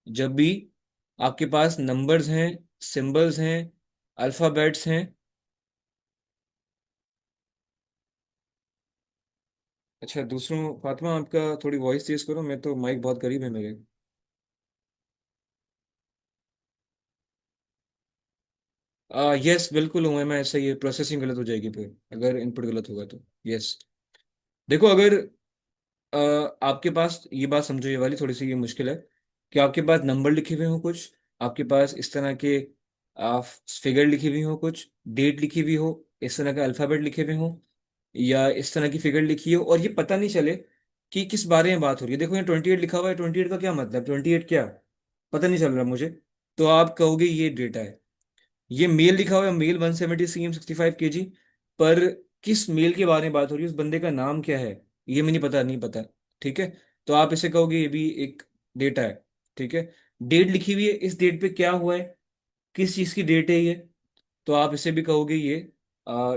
जब भी आपके पास नंबर्स हैं, सिंबल्स हैं, अल्फाबेट्स हैं। अच्छा, दूसरों, फातिमा आपका थोड़ी वॉइस तेज करो, मैं तो माइक बहुत करीब है मेरे। यस, बिल्कुल हूँ मैं ऐसा, ये प्रोसेसिंग गलत हो जाएगी फिर अगर इनपुट गलत होगा तो। यस, देखो, अगर आ, आपके पास, ये बात समझो, ये वाली थोड़ी सी ये मुश्किल है, कि आपके पास नंबर लिखे हुए हो कुछ, आपके पास इस तरह के फिगर लिखी हुई हो, कुछ डेट लिखी हुई हो, इस तरह के अल्फाबेट लिखे हुए हो, या इस तरह की फिगर लिखी हो, और ये पता नहीं चले कि किस बारे में बात हो रही है। देखो यहाँ 28 लिखा हुआ है, 28 का क्या मतलब, 28 क्या, पता नहीं चल रहा मुझे। तो आप कहोगे ये डेटा है। ये मेल लिखा हुआ है, मेल 170 cm 65 kg, पर किस मेल के बारे में बात हो रही है, उस बंदे का नाम क्या है, ये मुझे पता नहीं पता। ठीक है, तो आप इसे कहोगे ये भी एक डेटा है। ठीक है, डेट लिखी हुई है, इस डेट पे क्या हुआ है, किस चीज़ की डेट है ये, तो आप इसे भी कहोगे ये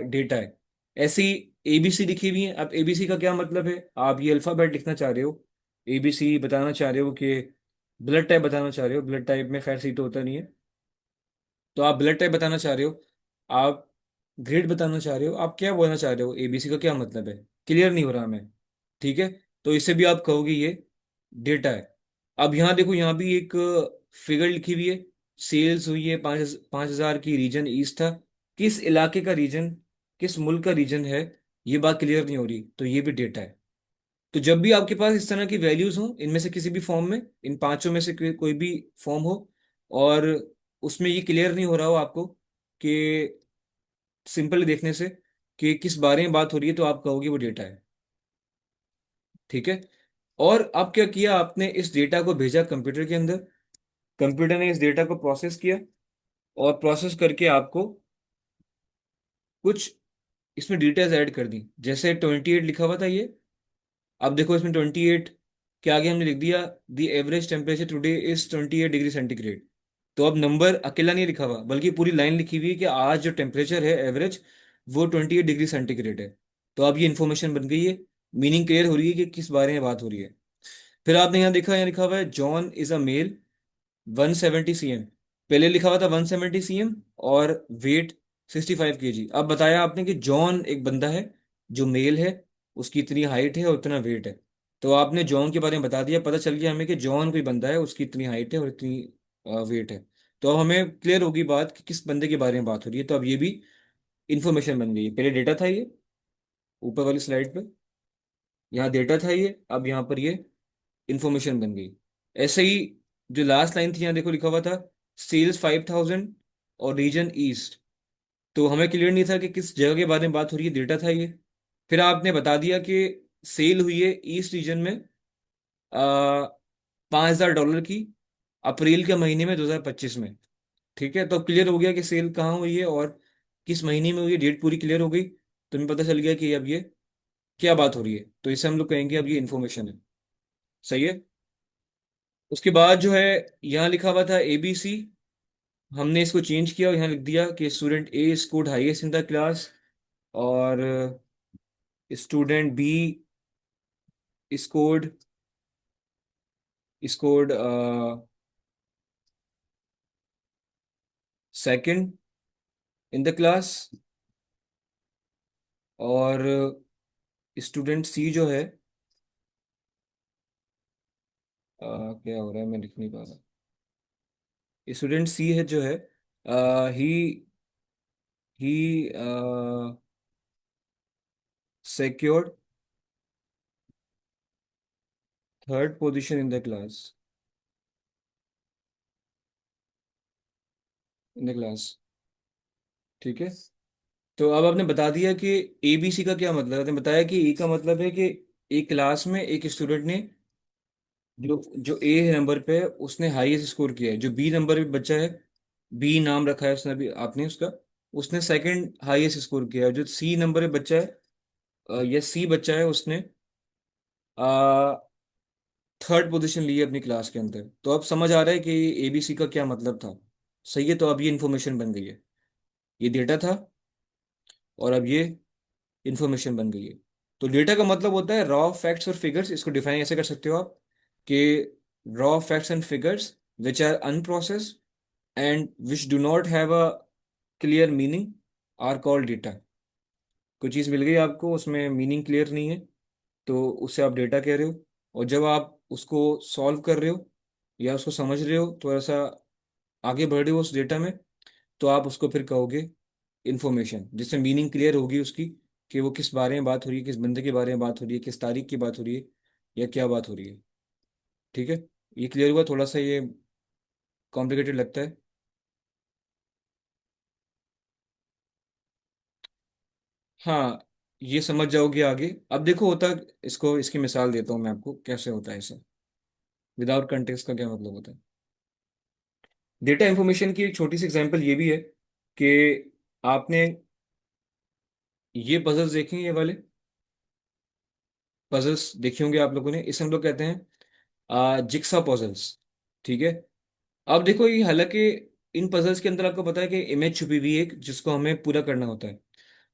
डेटा है। ऐसे ही एबीसी लिखी हुई है, अब एबीसी का क्या मतलब है, आप ये अल्फाबेट लिखना चाह रहे हो, एबीसी बताना चाह रहे हो कि ब्लड टाइप बताना चाह रहे हो, ब्लड टाइप में खैर सी तो होता नहीं है, तो आप ब्लड टाइप बताना चाह रहे हो, आप ग्रेड बताना चाह रहे हो, आप क्या बोलना चाह रहे हो, एबीसी का क्या मतलब है, क्लियर नहीं हो रहा हमें। ठीक है, तो इसे भी आप कहोगे ये डेटा है। अब यहाँ देखो, यहाँ भी एक फिगर लिखी हुई है, सेल्स हुई है 5,000 की, रीजन ईस्ट था, किस इलाके का रीजन, किस मुल्क का रीजन है, ये बात क्लियर नहीं हो रही, तो ये भी डेटा है। तो जब भी आपके पास इस तरह की वैल्यूज हो, इनमें से किसी भी फॉर्म में, इन पांचों में से कोई भी फॉर्म हो, और उसमें ये क्लियर नहीं हो रहा हो आपको कि सिंपल देखने से कि किस बारे में बात हो रही है, तो आप कहोगे वो डेटा है। ठीक है, और अब क्या किया आपने, इस डेटा को भेजा कंप्यूटर के अंदर, कंप्यूटर ने इस डेटा को प्रोसेस किया, और प्रोसेस करके आपको कुछ इसमें डिटेल्स ऐड कर दी। जैसे 28 लिखा हुआ था ये, अब देखो इसमें 28 के आगे हमने लिख दिया the average temperature today is 28 degree centigrade. तो अब नंबर अकेला नहीं लिखा हुआ, बल्कि पूरी लाइन लिखी हुई है कि आज जो टेम्परेचर है एवरेज, वो 28 डिग्री सेंटीग्रेड है। तो अब ये इन्फॉर्मेशन बन गई है, मीनिंग क्लियर हो रही है कि किस बारे में बात हो रही है। फिर आपने यहाँ देखा, यहाँ लिखा हुआ है John is a male 170 cm, पहले लिखा हुआ था 170 cm, और वेट 65 kg। अब बताया आपने कि जॉन एक बंदा है जो मेल है, उसकी इतनी हाइट है और इतना वेट है। तो आपने जॉन के बारे में बता दिया, पता चल गया हमें कि जॉन कोई बंदा है, उसकी इतनी हाइट है और इतनी वेट है। तो अब हमें क्लियर होगी बात कि किस बंदे के बारे में बात हो रही है। तो अब ये भी इंफॉर्मेशन बन गई है, पहले डेटा था ये ऊपर वाली स्लाइड पे, यहाँ डेटा था ये, अब यहाँ पर ये इंफॉर्मेशन बन गई। ऐसे ही जो लास्ट लाइन थी, यहाँ देखो लिखा हुआ था सेल्स 5,000 और रीजन ईस्ट, तो हमें क्लियर नहीं था कि किस जगह के बारे में बात हो रही है, डेटा था ये। फिर आपने बता दिया कि सेल हुई है ईस्ट रीजन में 5,000 डॉलर की, अप्रैल के महीने में 2025 में। ठीक है, तो क्लियर हो गया कि सेल कहाँ हुई है और किस महीने में हुई है, डेट पूरी क्लियर हो गई, तो हमें पता चल गया कि अब ये क्या बात हो रही है, तो इसे हम लोग कहेंगे अब ये इन्फॉर्मेशन है। सही है। उसके बाद जो है, यहाँ लिखा हुआ था एबीसी, हमने इसको चेंज किया और यहाँ लिख दिया कि student A scored highest in the class, और student B scored scored second in the class, और स्टूडेंट सी जो है, क्या हो रहा है, मैं लिख नहीं पा रहा, स्टूडेंट सी है जो है, ही ही secured third position in the class, in the class. ठीक है, तो अब आपने बता दिया कि एबीसी का क्या मतलब है। आपने बताया कि ए का मतलब है कि एक क्लास में एक स्टूडेंट ने, जो जो ए नंबर पे है, उसने हाईएस्ट स्कोर किया है। जो बी नंबर पे बच्चा है, बी नाम रखा है उसने, अभी आपने उसका, उसने सेकंड हाईएस्ट स्कोर किया है। जो सी नंबर पे बच्चा है, या सी बच्चा है, उसने थर्ड पोजीशन ली है अपनी क्लास के अंदर। तो अब समझ आ रहा है कि एबीसी का क्या मतलब था। सही है, तो अब ये इन्फॉर्मेशन बन गई है, ये डेटा था और अब ये इंफॉर्मेशन बन गई है। तो डेटा का मतलब होता है रॉ फैक्ट्स और फिगर्स, इसको डिफाइन ऐसे कर सकते हो आप कि raw facts and figures which are unprocessed and which do not have a clear meaning are called data. कोई चीज़ मिल गई आपको, उसमें मीनिंग क्लियर नहीं है, तो उससे आप डेटा कह रहे हो। और जब आप उसको सॉल्व कर रहे हो या उसको समझ रहे हो, थोड़ा सा आगे बढ़ रहे हो उस डेटा में, तो आप उसको फिर कहोगे इन्फॉर्मेशन, जिससे मीनिंग क्लियर होगी उसकी, कि वो किस बारे में बात हो रही है, किस बंदे के बारे में बात हो रही है, किस तारीख की बात हो रही है, या क्या बात हो रही है। ठीक है, ये क्लियर हुआ, थोड़ा सा ये कॉम्प्लिकेटेड लगता है। हाँ, ये समझ जाओगे आगे। अब देखो होता, इसको इसकी मिसाल देता हूँ मैं आपको कैसे होता है ऐसा। विदाउट कंटेक्स्ट का क्या मतलब होता है? डेटा इंफॉर्मेशन की एक छोटी सी एग्जांपल ये भी है कि आपने ये पजल्स देखे हैं, ये वाले पजल्स देखे होंगे आप लोगों ने, इसे हम लोग कहते हैं जिक्सा पजल्स। ठीक है। अब देखो ये, हालांकि इन पजल्स के अंदर आपको पता है कि इमेज छुपी हुई है एक, जिसको हमें पूरा करना होता है।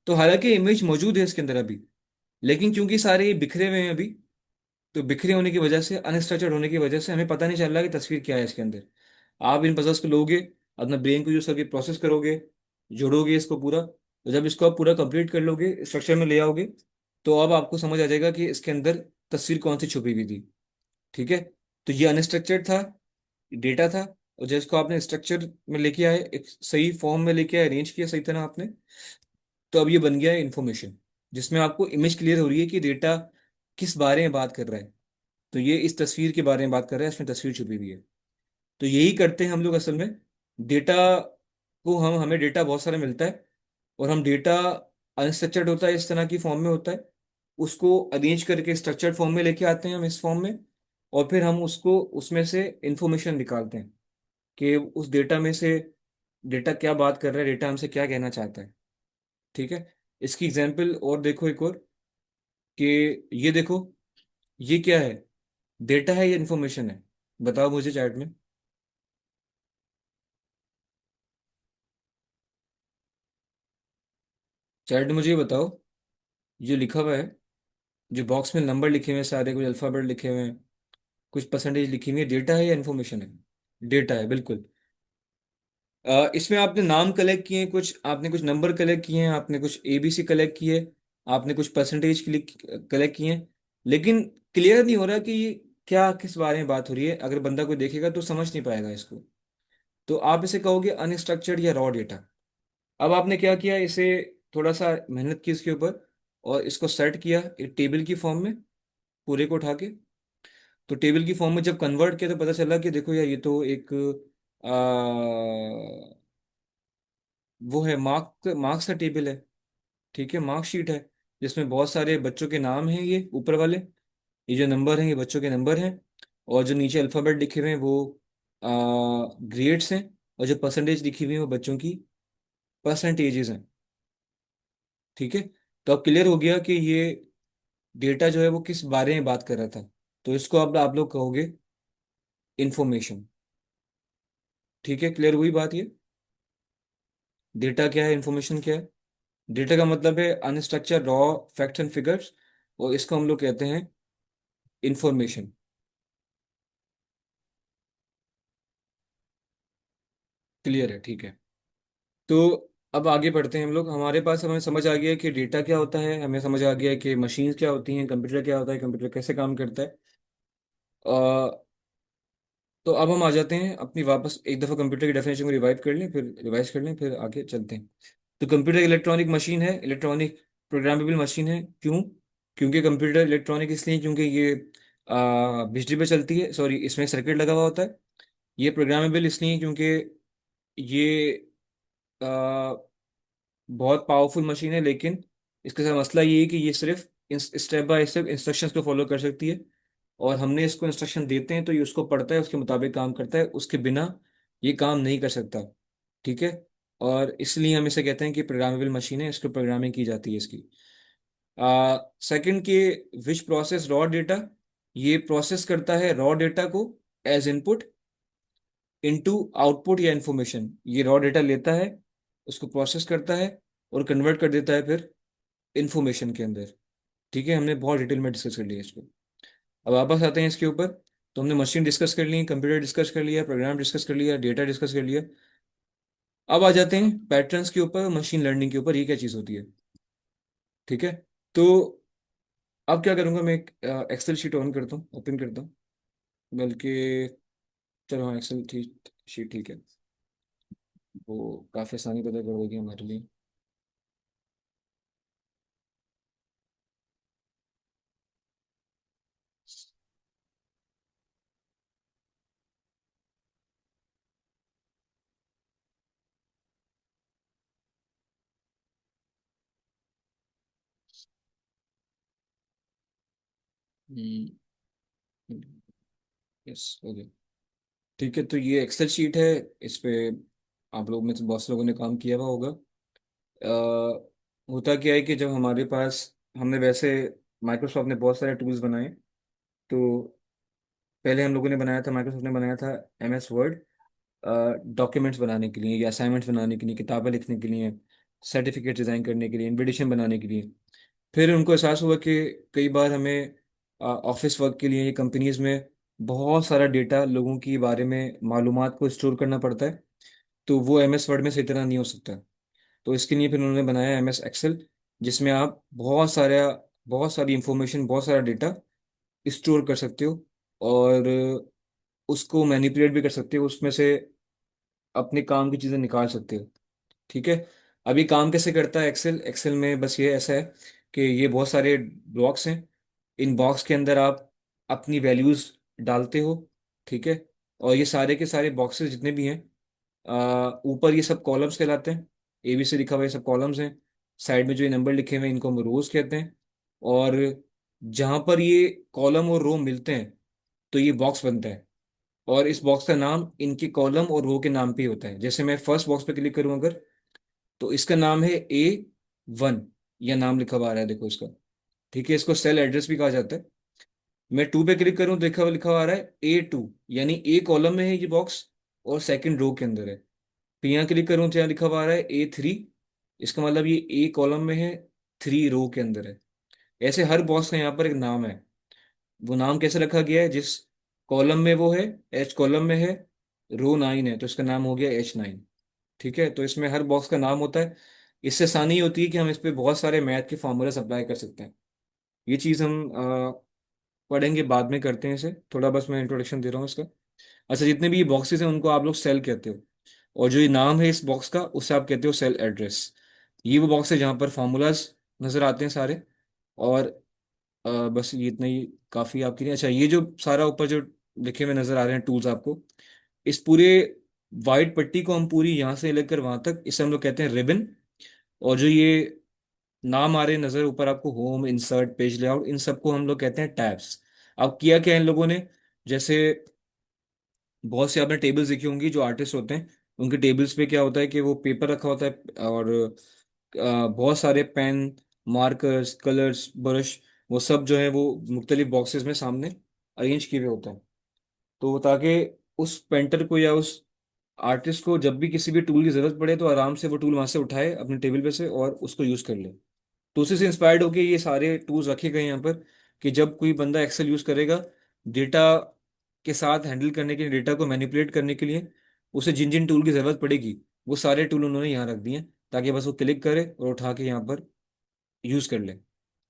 तो हालांकि इमेज मौजूद है इसके अंदर अभी, लेकिन क्योंकि सारे ये बिखरे हुए हैं अभी, तो बिखरे होने की वजह से, अनस्ट्रक्चर्ड होने की वजह से हमें पता नहीं चल रहा कि तस्वीर क्या है इसके अंदर। आप इन पजल्स को लोगे, अपना ब्रेन को यूज करके प्रोसेस करोगे, जोड़ोगे इसको पूरा, तो जब इसको आप पूरा कंप्लीट कर लोगे, स्ट्रक्चर में ले आओगे, तो अब आपको समझ आ जाएगा कि इसके अंदर तस्वीर कौन सी छुपी हुई थी। ठीक है। तो ये अनस्ट्रक्चर्ड था, डेटा था, और जिसको आपने स्ट्रक्चर में लेके आए, एक सही फॉर्म में लेके आए, अरेंज किया सही तरह आपने, तो अब ये बन गया है इन्फॉर्मेशन, जिसमें आपको इमेज क्लियर हो रही है कि डेटा किस बारे में बात कर रहा है। तो ये इस तस्वीर के बारे में बात कर रहा है, इसमें तस्वीर छुपी हुई है। तो यही करते हैं हम लोग असल में। डेटा को हमें डेटा बहुत सारा मिलता है, और हम डेटा अनस्ट्रक्चर्ड होता है, इस तरह की फॉर्म में होता है, उसको अरेंज करके स्ट्रक्चर्ड फॉर्म में लेके आते हैं हम इस फॉर्म में, और फिर हम उसको उसमें से इंफॉर्मेशन निकालते हैं कि उस डेटा में से डेटा क्या बात कर रहा है, डेटा हमसे क्या कहना चाहता है। ठीक है। इसकी एग्जांपल और देखो एक और, कि ये देखो, ये क्या है, डेटा है या इंफॉर्मेशन है? बताओ मुझे चैट में। चैट में मुझे ये बताओ, जो लिखा हुआ है, जो बॉक्स में नंबर लिखे हुए हैं सारे, कुछ अल्फाबेट लिखे हुए हैं, कुछ परसेंटेज लिखी हुई है, डेटा है या इन्फॉर्मेशन है? डेटा है, बिल्कुल। इसमें आपने नाम कलेक्ट किए हैं, कुछ आपने कुछ नंबर कलेक्ट किए हैं, आपने कुछ एबीसी कलेक्ट किए, आपने कुछ परसेंटेज कलेक्ट किए हैं, लेकिन क्लियर नहीं हो रहा कि ये क्या, किस बारे में बात हो रही है। अगर बंदा कोई देखेगा तो समझ नहीं पाएगा इसको। तो आप इसे कहोगे अनस्ट्रक्चर्ड या रॉ डेटा। अब आपने क्या किया, इसे थोड़ा सा मेहनत की इसके ऊपर, और इसको सेट किया एक टेबल की फॉर्म में, पूरे को उठा के। तो टेबल की फॉर्म में जब कन्वर्ट किया तो पता चला कि देखो यार, ये तो एक आ, वो है, मार्क्स का टेबल है। ठीक है, मार्कशीट है, जिसमें बहुत सारे बच्चों के नाम हैं, ये ऊपर वाले, ये जो नंबर हैं ये बच्चों के नंबर हैं, और जो नीचे अल्फ़ाबेट लिखे हुए हैं वो ग्रेड्स हैं, और जो परसेंटेज लिखी हुई है वो बच्चों की परसेंटेजेस हैं। ठीक है। तो अब क्लियर हो गया कि ये डेटा जो है वो किस बारे में बात कर रहा था। तो इसको अब आप लोग कहोगे इंफॉर्मेशन। ठीक है, क्लियर हुई बात ये? डेटा क्या है, इंफॉर्मेशन क्या है? डेटा का मतलब है unstructured raw facts and figures, और इसको हम लोग कहते हैं इंफॉर्मेशन। क्लियर है? ठीक है। तो अब आगे बढ़ते हैं हम लोग। हमारे पास, हमें समझ आ गया है कि डेटा क्या होता है, हमें समझ आ गया है कि मशीन क्या होती हैं, कंप्यूटर क्या होता है, कंप्यूटर कैसे काम करता है। तो अब हम आ जाते हैं अपनी वापस, एक दफ़ा कंप्यूटर की डेफिनेशन को रिवाइव कर लें, फिर रिवाइज कर लें, फिर आगे चलते हैं। तो कंप्यूटर इलेक्ट्रॉनिक मशीन है, इलेक्ट्रॉनिक प्रोग्रामेबल मशीन है। क्यों? क्योंकि कंप्यूटर इलेक्ट्रॉनिक इसलिए क्योंकि ये बिजली पे चलती है, सॉरी, इसमें सर्किट लगा हुआ होता है। ये प्रोग्रामेबल इसलिए क्योंकि ये आ, बहुत पावरफुल मशीन है, लेकिन इसके साथ मसला ये है कि ये सिर्फ स्टेप बाय स्टेप इंस्ट्रक्शंस को फॉलो कर सकती है, और हमने इसको इंस्ट्रक्शन देते हैं तो ये उसको पढ़ता है, उसके मुताबिक काम करता है, उसके बिना ये काम नहीं कर सकता। ठीक है। और इसलिए हम इसे कहते हैं कि प्रोग्रामेबल मशीन है, इसको प्रोग्रामिंग की जाती है इसकी। सेकंड के, विच प्रोसेस रॉ डेटा, ये प्रोसेस करता है रॉ डेटा को एज इनपुट इनटू आउटपुट या इंफॉर्मेशन। ये रॉ डेटा लेता है, उसको प्रोसेस करता है, और कन्वर्ट कर देता है फिर इंफॉर्मेशन के अंदर। ठीक है, हमने बहुत डिटेल में डिस्कस कर लिया इसको। अब वापस आते हैं इसके ऊपर। तो हमने मशीन डिस्कस कर ली, कंप्यूटर डिस्कस कर लिया, प्रोग्राम डिस्कस कर लिया, डेटा डिस्कस कर लिया। अब आ जाते हैं पैटर्न्स के ऊपर, मशीन लर्निंग के ऊपर, ये क्या चीज़ होती है। ठीक है। तो अब क्या करूंगा मैं, एक एक्सेल शीट ऑन करता हूँ, ओपन करता हूँ, बल्कि चलो हाँ, एक्सेल ठीक, शीट ठीक है। वो काफ़ी आसानी पैदा कर देगी हमारे लिए। Yes, okay. ठीक है, तो ये एक्सेल शीट है। इस पे आप लोग में से बहुत से लोगों ने काम किया हुआ होगा। होता क्या है कि जब हमारे पास, हमने वैसे माइक्रोसॉफ्ट ने बहुत सारे टूल्स बनाए। तो पहले हम लोगों ने बनाया था, माइक्रोसॉफ्ट ने बनाया था MS वर्ड, डॉक्यूमेंट्स बनाने के लिए या असाइनमेंट्स बनाने के लिए, किताबें लिखने के लिए, सर्टिफिकेट डिज़ाइन करने के लिए, इनविटेशन बनाने के लिए। फिर उनको एहसास हुआ कि कई बार हमें ऑफिस वर्क के लिए कंपनीज में बहुत सारा डेटा, लोगों के बारे में मालूमात को स्टोर करना पड़ता है। तो वो MS वर्ड में सही तरह नहीं हो सकता। तो इसके लिए फिर उन्होंने बनाया MS एक्सेल, जिसमें आप बहुत सारी इंफॉर्मेशन, बहुत सारा डेटा स्टोर कर सकते हो, और उसको मैनिपुलेट भी कर सकते हो, उसमें से अपने काम की चीज़ें निकाल सकते हो। ठीक है। अभी काम कैसे करता है एक्सेल? एक्सेल में बस ये ऐसा है कि ये बहुत सारे ब्लॉक्स हैं। इन बॉक्स के अंदर आप अपनी वैल्यूज डालते हो। ठीक है। और ये सारे के सारे बॉक्सेस जितने भी हैं, ऊपर ये सब कॉलम्स कहलाते हैं। ABC लिखा हुआ है, ये सब कॉलम्स हैं। साइड में जो ये नंबर लिखे हुए हैं, इनको हम रोज कहते हैं। और जहां पर ये कॉलम और रो मिलते हैं, तो ये बॉक्स बनता है। और इस बॉक्स का नाम इनके कॉलम और रो के नाम पे ही होता है। जैसे मैं फर्स्ट बॉक्स पे क्लिक करूं अगर, तो इसका नाम है A1, यह नाम लिखा हुआ आ रहा है, देखो इसका। ठीक है, इसको सेल एड्रेस भी कहा जाता है। मैं 2 पे क्लिक करूं तो लिखा हुआ आ रहा है A2, यानी A कॉलम में है ये बॉक्स और सेकंड रो के अंदर है। फिर यहाँ क्लिक करूं तो यहाँ लिखा हुआ आ रहा है A3, इसका मतलब ये A कॉलम में है, 3 रो के अंदर है। ऐसे हर बॉक्स का यहाँ पर एक नाम है। वो नाम कैसे रखा गया है? जिस कॉलम में वो है, H कॉलम में है, रो 9 है, तो इसका नाम हो गया H9। ठीक है, तो इसमें हर बॉक्स का नाम होता है। इससे आसानी ये होती है कि हम इस पे बहुत सारे मैथ के फॉर्मूलाज अप्लाई कर सकते हैं। ये चीज़ हम पढ़ेंगे, बाद में करते हैं इसे, थोड़ा बस मैं इंट्रोडक्शन दे रहा हूँ इसका। अच्छा, जितने भी ये बॉक्सेस हैं उनको आप लोग सेल कहते हो, और जो ये नाम है इस बॉक्स का, उसे आप कहते हो सेल एड्रेस। ये वो बॉक्स है जहाँ पर फॉर्मूलाज नजर आते हैं सारे। और बस ये इतना ही काफ़ी आपके लिए। अच्छा, ये जो सारा ऊपर जो लिखे हुए नजर आ रहे हैं टूल्स आपको, इस पूरे वाइट पट्टी को हम पूरी यहाँ से लेकर वहां तक, इसे हम लोग कहते हैं रिबन। और जो ये नाम आ रहे हैं नजर ऊपर आपको, होम, इंसर्ट, पेज लेआउट, इन सबको हम लोग कहते हैं टैब्स। अब किया क्या इन लोगों ने? जैसे बहुत से आपने टेबल्स देखी होंगी, जो आर्टिस्ट होते हैं उनके टेबल्स पे क्या होता है कि वो पेपर रखा होता है, और बहुत सारे पेन, मार्कर्स, कलर्स, ब्रश, वो सब जो है वो मुख्तलिफ बॉक्सेस में सामने अरेंज किए हुए होते हैं। तो ताकि उस पेंटर को या उस आर्टिस्ट को जब भी किसी भी टूल की जरूरत पड़े, तो आराम से वो टूल वहां से उठाए अपने टेबल पे से और उसको यूज कर ले। तो उसी से इंस्पायर्ड होकर ये सारे टूल्स रखे गए हैं यहाँ पर, कि जब कोई बंदा एक्सेल यूज करेगा डेटा के साथ हैंडल करने के लिए, डेटा को मैनिपुलेट करने के लिए, उसे जिन जिन टूल की जरूरत पड़ेगी, वो सारे टूल उन्होंने यहाँ रख दिए हैं, ताकि बस वो क्लिक करे और उठा के यहाँ पर यूज कर ले।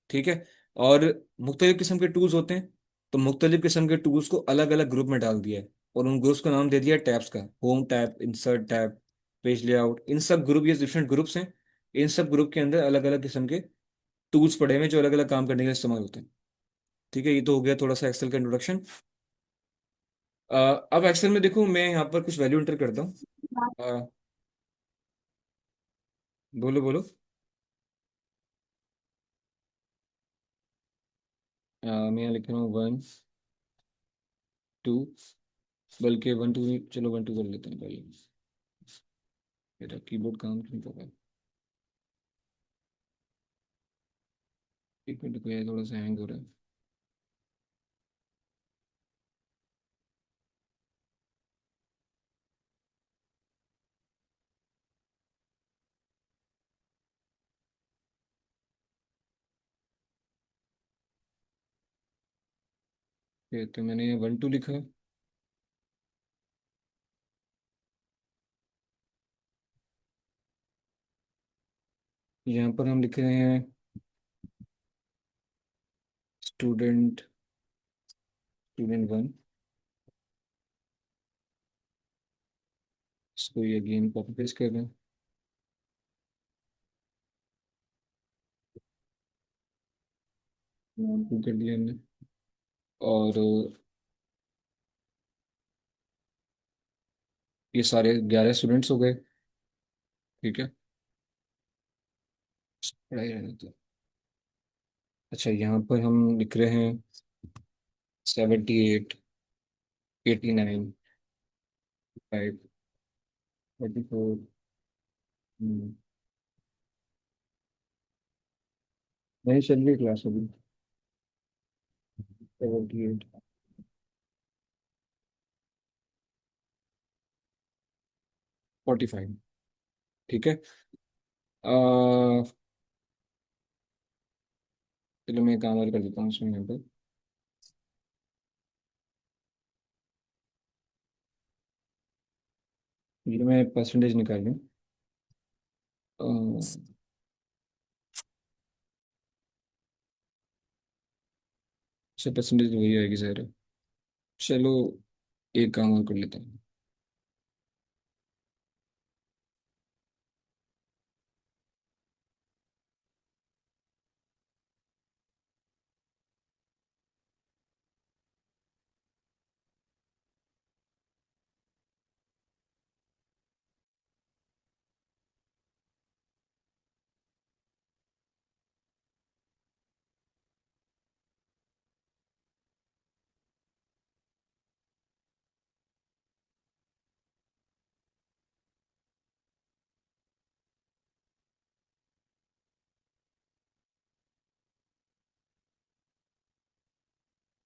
ठीक है। और मुख्तलिफ किस्म के टूल्स होते हैं, तो मुख्तलिफ किस्म के टूल्स को अलग अलग ग्रुप में डाल दिया है, और उन ग्रुप्स का नाम दे दिया टैब्स का। Home tab, insert tab, page layout, इन सब ग्रुप, ये डिफरेंट ग्रुप्स हैं। इन सब ग्रुप के अंदर अलग अलग किस्म के टूल्स पड़े हुए हैं, जो अलग अलग काम करने के लिए इस्तेमाल होते हैं। ठीक है, ये तो हो गया थोड़ा सा एक्सेल का इंट्रोडक्शन। अब एक्सेल में देखो, मैं यहाँ पर कुछ वैल्यू एंटर करता हूँ। अ, बोलो बोलो। मैं यहाँ लिख रहा हूँ 1 2, बल्कि 1 2 नहीं, चलो 1 2 कर लेते हैं पहले। मेरा कीबोर्ड काम क्यों नहीं कर रहा? एक मिनट को, थोड़ा सा हैंग हो रहा है। तो मैंने 1 2 लिखा है। यहाँ पर हम लिख रहे हैं स्टूडेंट, स्टूडेंट 1। इसको ये अगेन कॉपी पेस्ट कर रहे हैं। 1 2 कर दिया हमने। और ये सारे 11 स्टूडेंट्स हो गए। ठीक है, पढ़ाई रहने दो। अच्छा, यहाँ पर हम लिख रहे हैं 78, 89, 5, 44। नहीं चल रही क्लास अभी। 78, 45। ठीक है। चलो मैं एक काम और कर देता हूँ उसमें यहाँ पे। ये मैं परसेंटेज निकाल लूँ। अच्छा परसेंटेज वही आएगी सर। चलो एक काम और कर लेता हूँ।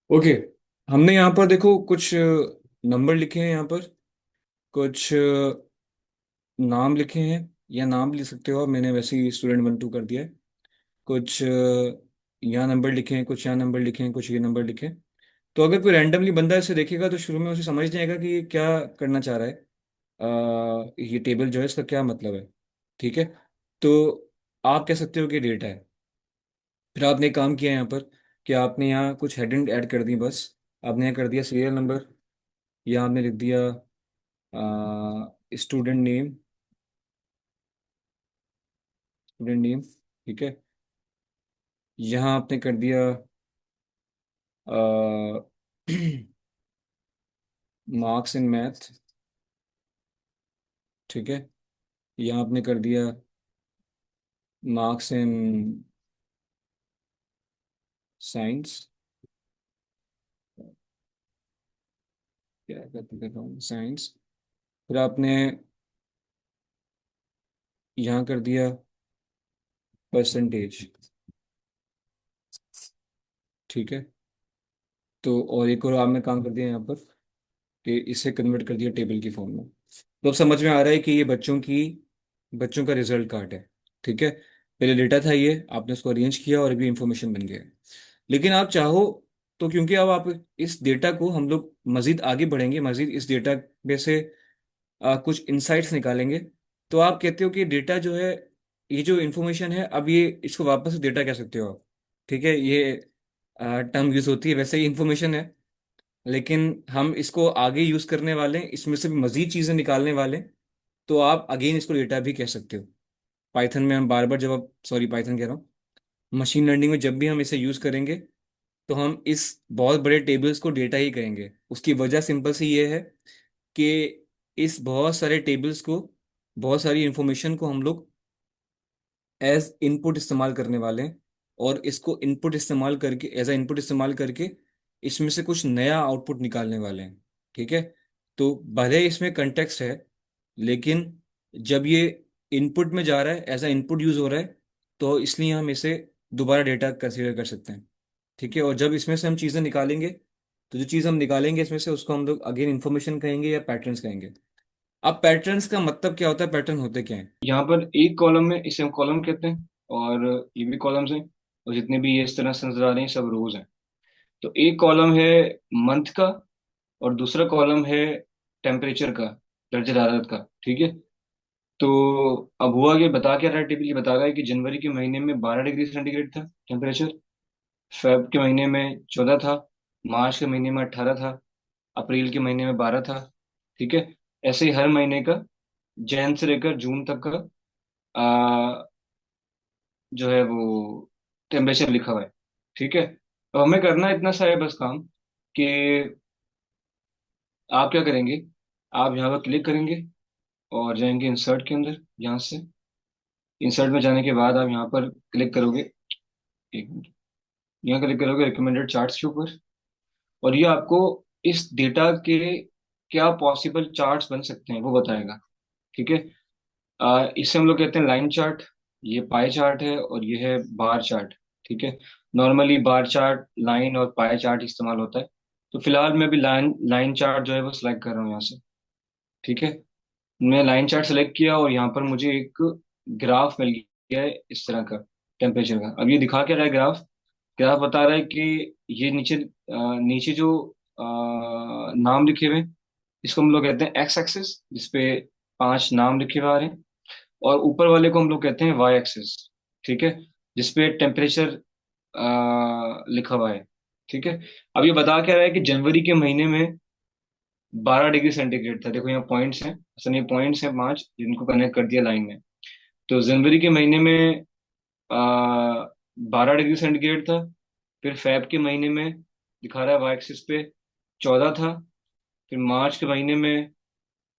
ओके। हमने यहाँ पर देखो कुछ नंबर लिखे हैं यहाँ पर। कुछ नाम लिखे हैं, या नाम लिख सकते हो आप, मैंने वैसे ही स्टूडेंट 1 2 कर दिया है। कुछ यहाँ नंबर लिखे हैं, कुछ यहाँ नंबर लिखे हैं, कुछ ये नंबर लिखे हैं। तो अगर कोई रैंडमली बंदा इसे देखेगा तो शुरू में उसे समझ नहीं आएगा कि ये क्या करना चाह रहा है। ये टेबल जो है इसका क्या मतलब है। ठीक है। तो आप कह सकते हो कि डेटा है। फिर आपने एक काम किया यहाँ पर कि आपने यहाँ कुछ हेडिंग ऐड कर दी बस। आपने यहाँ कर दिया सीरियल नंबर, या आपने लिख दिया स्टूडेंट नेम। Student name. ठीक है। यहाँ आपने कर दिया मार्क्स इन मैथ। ठीक है। यहाँ आपने कर दिया मार्क्स इन साइंस। क्या कहते हैं साइंस। फिर आपने यहाँ कर दिया परसेंटेज। ठीक है। तो और एक और आपने काम कर दिया यहाँ पर कि इसे कन्वर्ट कर दिया टेबल की फॉर्म में। तो अब समझ में आ रहा है कि ये बच्चों का रिजल्ट कार्ड है। ठीक है। पहले डेटा था, ये आपने उसको अरेंज किया और अभी इंफॉर्मेशन बन गया है। लेकिन आप चाहो तो, क्योंकि अब आप इस डेटा को हम लोग मजीद आगे बढ़ेंगे, मजीद इस डेटा में से कुछ इंसाइट्स निकालेंगे। तो आप कहते हो कि डेटा जो है, ये जो इंफॉर्मेशन है, अब ये इसको वापस से डेटा कह सकते हो आप। ठीक है। ये टर्म यूज होती है, वैसे ही इंफॉर्मेशन है। लेकिन हम इसको आगे यूज करने वाले हैं, इसमें से मजीद चीजें निकालने वाले हैं। तो आप अगेन इसको डेटा भी कह सकते हो। पाइथन में हम बार बार जब आप, सॉरी पाइथन कह रहा हूँ, मशीन लर्निंग में जब भी हम इसे यूज करेंगे तो हम इस बहुत बड़े टेबल्स को डेटा ही कहेंगे। उसकी वजह सिंपल सी ये है कि इस बहुत सारे टेबल्स को, बहुत सारी इंफॉर्मेशन को हम लोग एज इनपुट इस्तेमाल करने वाले हैं। और इसको इनपुट इस्तेमाल करके, एज अ इनपुट इस्तेमाल करके इसमें से कुछ नया आउटपुट निकालने वाले हैं। ठीक है। तो भले ही इसमें कंटेक्स्ट है, लेकिन जब ये इनपुट में जा रहा है, एज अ इनपुट यूज हो रहा है, तो इसलिए हम इसे दोबारा डेटा कंसीडर कर सकते हैं। ठीक है। और जब इसमें से हम चीज़ें निकालेंगे, तो जो चीज़ हम निकालेंगे इसमें से, उसको हम लोग अगेन इन्फॉर्मेशन कहेंगे या पैटर्न्स कहेंगे। अब पैटर्न्स का मतलब क्या होता है, पैटर्न होते क्या है। यहाँ पर एक कॉलम में, इसे हम कॉलम कहते हैं, और ये भी कॉलम्स हैं, और जितने भी ये इस तरह से नजर आ रहे हैं सब रोज हैं। तो एक कॉलम है मंथ का, और दूसरा कॉलम है टेम्परेचर का, दर्जे हरारत का। ठीक है। तो अब हुआ कि बता क्या रहा है टेबल, ये बता रहा है कि जनवरी के महीने में 12 डिग्री सेंटीग्रेड था टेम्परेचर, फेब के महीने में 14 था, मार्च के महीने में 18 था, अप्रैल के महीने में 12 था। ठीक है। ऐसे ही हर महीने का, जैन से लेकर जून तक का जो है वो टेम्परेचर लिखा हुआ है। ठीक है। तो हमें करना इतना सा है बस काम, कि आप क्या करेंगे, आप यहाँ पर क्लिक करेंगे और जाएंगे इंसर्ट के अंदर। यहाँ से इंसर्ट में जाने के बाद आप यहाँ पर क्लिक करोगे, एक मिनट, यहाँ क्लिक करोगे रिकमेंडेड चार्ट्स के ऊपर। और ये आपको इस डेटा के क्या पॉसिबल चार्ट्स बन सकते हैं वो बताएगा। ठीक है। इसे हम लोग कहते हैं लाइन चार्ट। ये पाई चार्ट है और ये है बार चार्ट। ठीक है। नॉर्मली बार चार्ट, लाइन और पाई चार्ट इस्तेमाल होता है। तो फिलहाल मैं भी लाइन लाइन चार्ट जो है वो सिलेक्ट कर रहा हूँ यहाँ से। ठीक है। मैं लाइन चार्ट सेलेक्ट किया और यहाँ पर मुझे एक ग्राफ मिल गया है इस तरह का, टेम्परेचर का। अब ये दिखा क्या रहा है ग्राफ? ग्राफ बता रहा है कि ये नीचे नीचे जो नाम लिखे हुए हैं, इसको हम लोग कहते हैं एक्स एक्सिस, जिसपे 5 नाम लिखे हुए आ रहे हैं। और ऊपर वाले को हम लोग कहते हैं वाई एक्सिस। ठीक है। जिसपे टेम्परेचर लिखा हुआ है। ठीक है। अब ये बता क्या रहा है कि जनवरी के महीने में 12 डिग्री सेंटीग्रेड था। देखो यहाँ पॉइंट्स हैं, असल ये पॉइंट्स हैं 5 जिनको कनेक्ट कर दिया लाइन में। तो जनवरी के महीने में 12 डिग्री सेंटीग्रेड था। फिर फेब के महीने में दिखा रहा है वाई एक्सिस पे 14 था। फिर मार्च के महीने में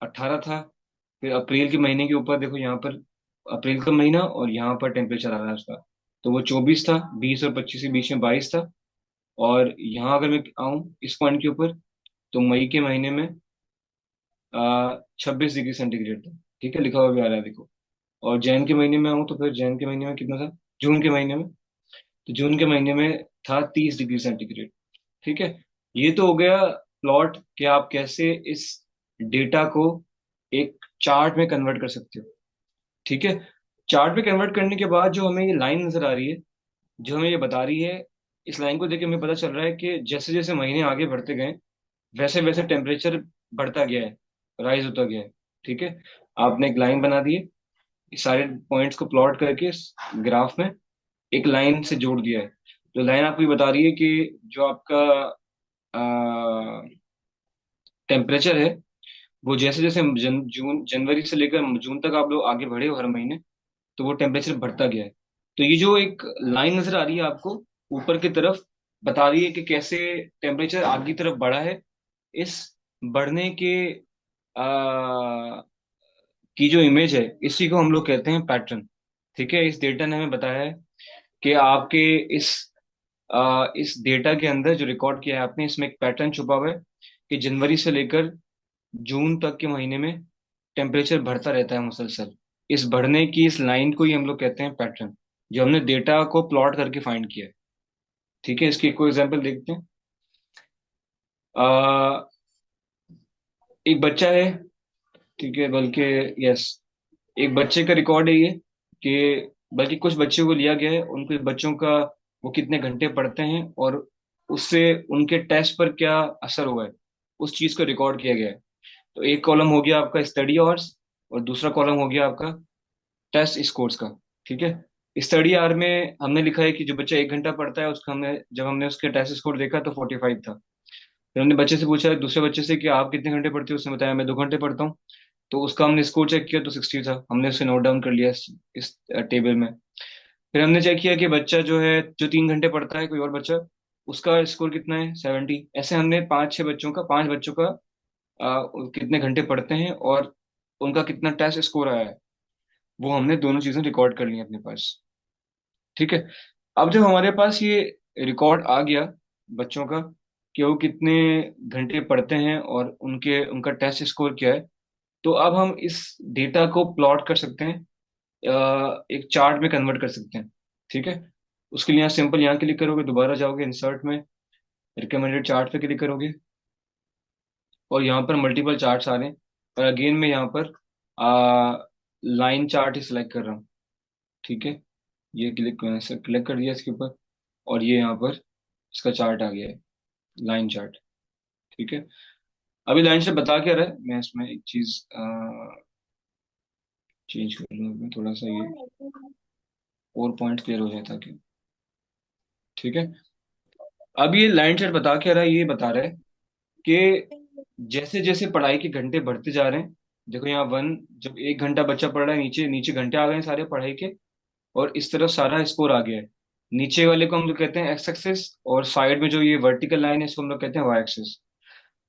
18 था। फिर अप्रैल के महीने के ऊपर देखो यहाँ पर, अप्रैल का महीना और यहाँ पर टेम्परेचर आ रहा है उसका, तो वो 24 था। 20 और 25 के बीच में 22 था। और यहाँ अगर मैं आऊँ इस पॉइंट के ऊपर, तो मई के महीने में 26 डिग्री सेंटीग्रेड था। ठीक है, लिखा हुआ भी आ रहा है देखो। और जैन के महीने में आऊँ तो फिर जैन के महीने में कितना था? जून के महीने में, तो जून के महीने में था 30 डिग्री सेंटीग्रेड। ठीक है। ये तो हो गया प्लॉट कि आप कैसे इस डेटा को एक चार्ट में कन्वर्ट कर सकते हो। ठीक है। चार्ट में कन्वर्ट करने के बाद जो हमें ये लाइन नजर आ रही है, जो हमें ये बता रही है, इस लाइन को देख के हमें पता चल रहा है कि जैसे जैसे महीने आगे बढ़ते गए वैसे वैसे टेम्परेचर बढ़ता गया है, राइज होता गया है। ठीक है। आपने एक लाइन बना दी है, इस सारे पॉइंट्स को प्लॉट करके इस ग्राफ में एक लाइन से जोड़ दिया है। तो लाइन आपको ये बता रही है कि जो आपका टेम्परेचर है, वो जैसे जैसे जून जनवरी से लेकर जून तक आप लोग आगे बढ़े हो हर महीने, तो वो टेम्परेचर बढ़ता गया है। तो ये जो एक लाइन नजर आ रही है आपको ऊपर की तरफ, बता रही है कि कैसे टेम्परेचर आगे की तरफ बढ़ा है। इस बढ़ने के की जो इमेज है, इसी को हम लोग कहते हैं पैटर्न। ठीक है। इस डेटा ने हमें बताया है कि आपके इस डेटा के अंदर जो रिकॉर्ड किया है आपने, इसमें एक पैटर्न छुपा हुआ है कि जनवरी से लेकर जून तक के महीने में टेम्परेचर बढ़ता रहता है मुसलसल। इस बढ़ने की इस लाइन को ही हम लोग कहते हैं पैटर्न, जो हमने डेटा को प्लॉट करके फाइंड किया है। ठीक है। इसकी कोई एग्जांपल देखते हैं। आ, एक बच्चा है। ठीक है, बल्कि यस, एक बच्चे का रिकॉर्ड है ये, कि बल्कि कुछ बच्चों को लिया गया है, उनके बच्चों का वो कितने घंटे पढ़ते हैं और उससे उनके टेस्ट पर क्या असर हुआ है, उस चीज को रिकॉर्ड किया गया है। तो एक कॉलम हो गया आपका स्टडी आवर्स और दूसरा कॉलम हो गया आपका टेस्ट स्कोर्स का। ठीक है। स्टडी आवर में हमने लिखा है कि जो बच्चा 1 घंटा पढ़ता है उसका, हमने जब हमने उसके टेस्ट स्कोर देखा तो 45 था। फिर हमने बच्चे से पूछा, दूसरे बच्चे से, कि आप कितने घंटे पढ़ते हो? उसने बताया मैं 2 घंटे पढ़ता हूँ। तो उसका हमने स्कोर चेक किया तो 60 था। हमने उसे नोट डाउन कर लिया इस टेबल में। फिर हमने चेक किया कि बच्चा जो है, जो 3 घंटे पढ़ता है, कोई और बच्चा, उसका स्कोर कितना है? 70। ऐसे हमने 5 बच्चों का कितने घंटे पढ़ते हैं और उनका कितना टेस्ट स्कोर आया है, वो हमने दोनों चीजें रिकॉर्ड कर ली हैं अपने पास। ठीक है। अब जब हमारे पास ये रिकॉर्ड आ गया बच्चों का, कि वो कितने घंटे पढ़ते हैं और उनके उनका टेस्ट स्कोर क्या है, तो अब हम इस डेटा को प्लॉट कर सकते हैं, एक चार्ट में कन्वर्ट कर सकते हैं। ठीक है। उसके लिए यहाँ सिंपल यहाँ क्लिक करोगे, दोबारा जाओगे इंसर्ट में, रिकमेंडेड चार्ट पे क्लिक करोगे और यहाँ पर मल्टीपल चार्ट्स आ रहे हैं। और अगेन मैं यहाँ पर लाइन चार्ट ही सिलेक्ट कर रहा हूँ। ठीक है। ये क्लिक कर दिया इसके ऊपर और ये यहाँ पर इसका चार्ट आ गया है, लाइन चार्ट। ठीक है। अभी लाइन से बता क्या रहा है, मैं इसमें एक चीज चेंज कर लूँ मैं थोड़ा सा, ये और पॉइंट क्लियर हो जाए ताकि। ठीक है। अब ये लाइन चार्ट बता क्या रहा है? ये बता रहा है कि जैसे जैसे पढ़ाई के घंटे बढ़ते जा रहे हैं, देखो यहाँ वन, जब 1 घंटा बच्चा पढ़ रहा है, नीचे नीचे घंटे आ गए हैं सारे पढ़ाई के, और इस तरफ सारा स्कोर आ गया है। नीचे वाले को हम लोग कहते हैं एक्स एक्सिस और साइड में जो ये वर्टिकल लाइन है इसको हम लोग कहते हैं वाई एक्सिस।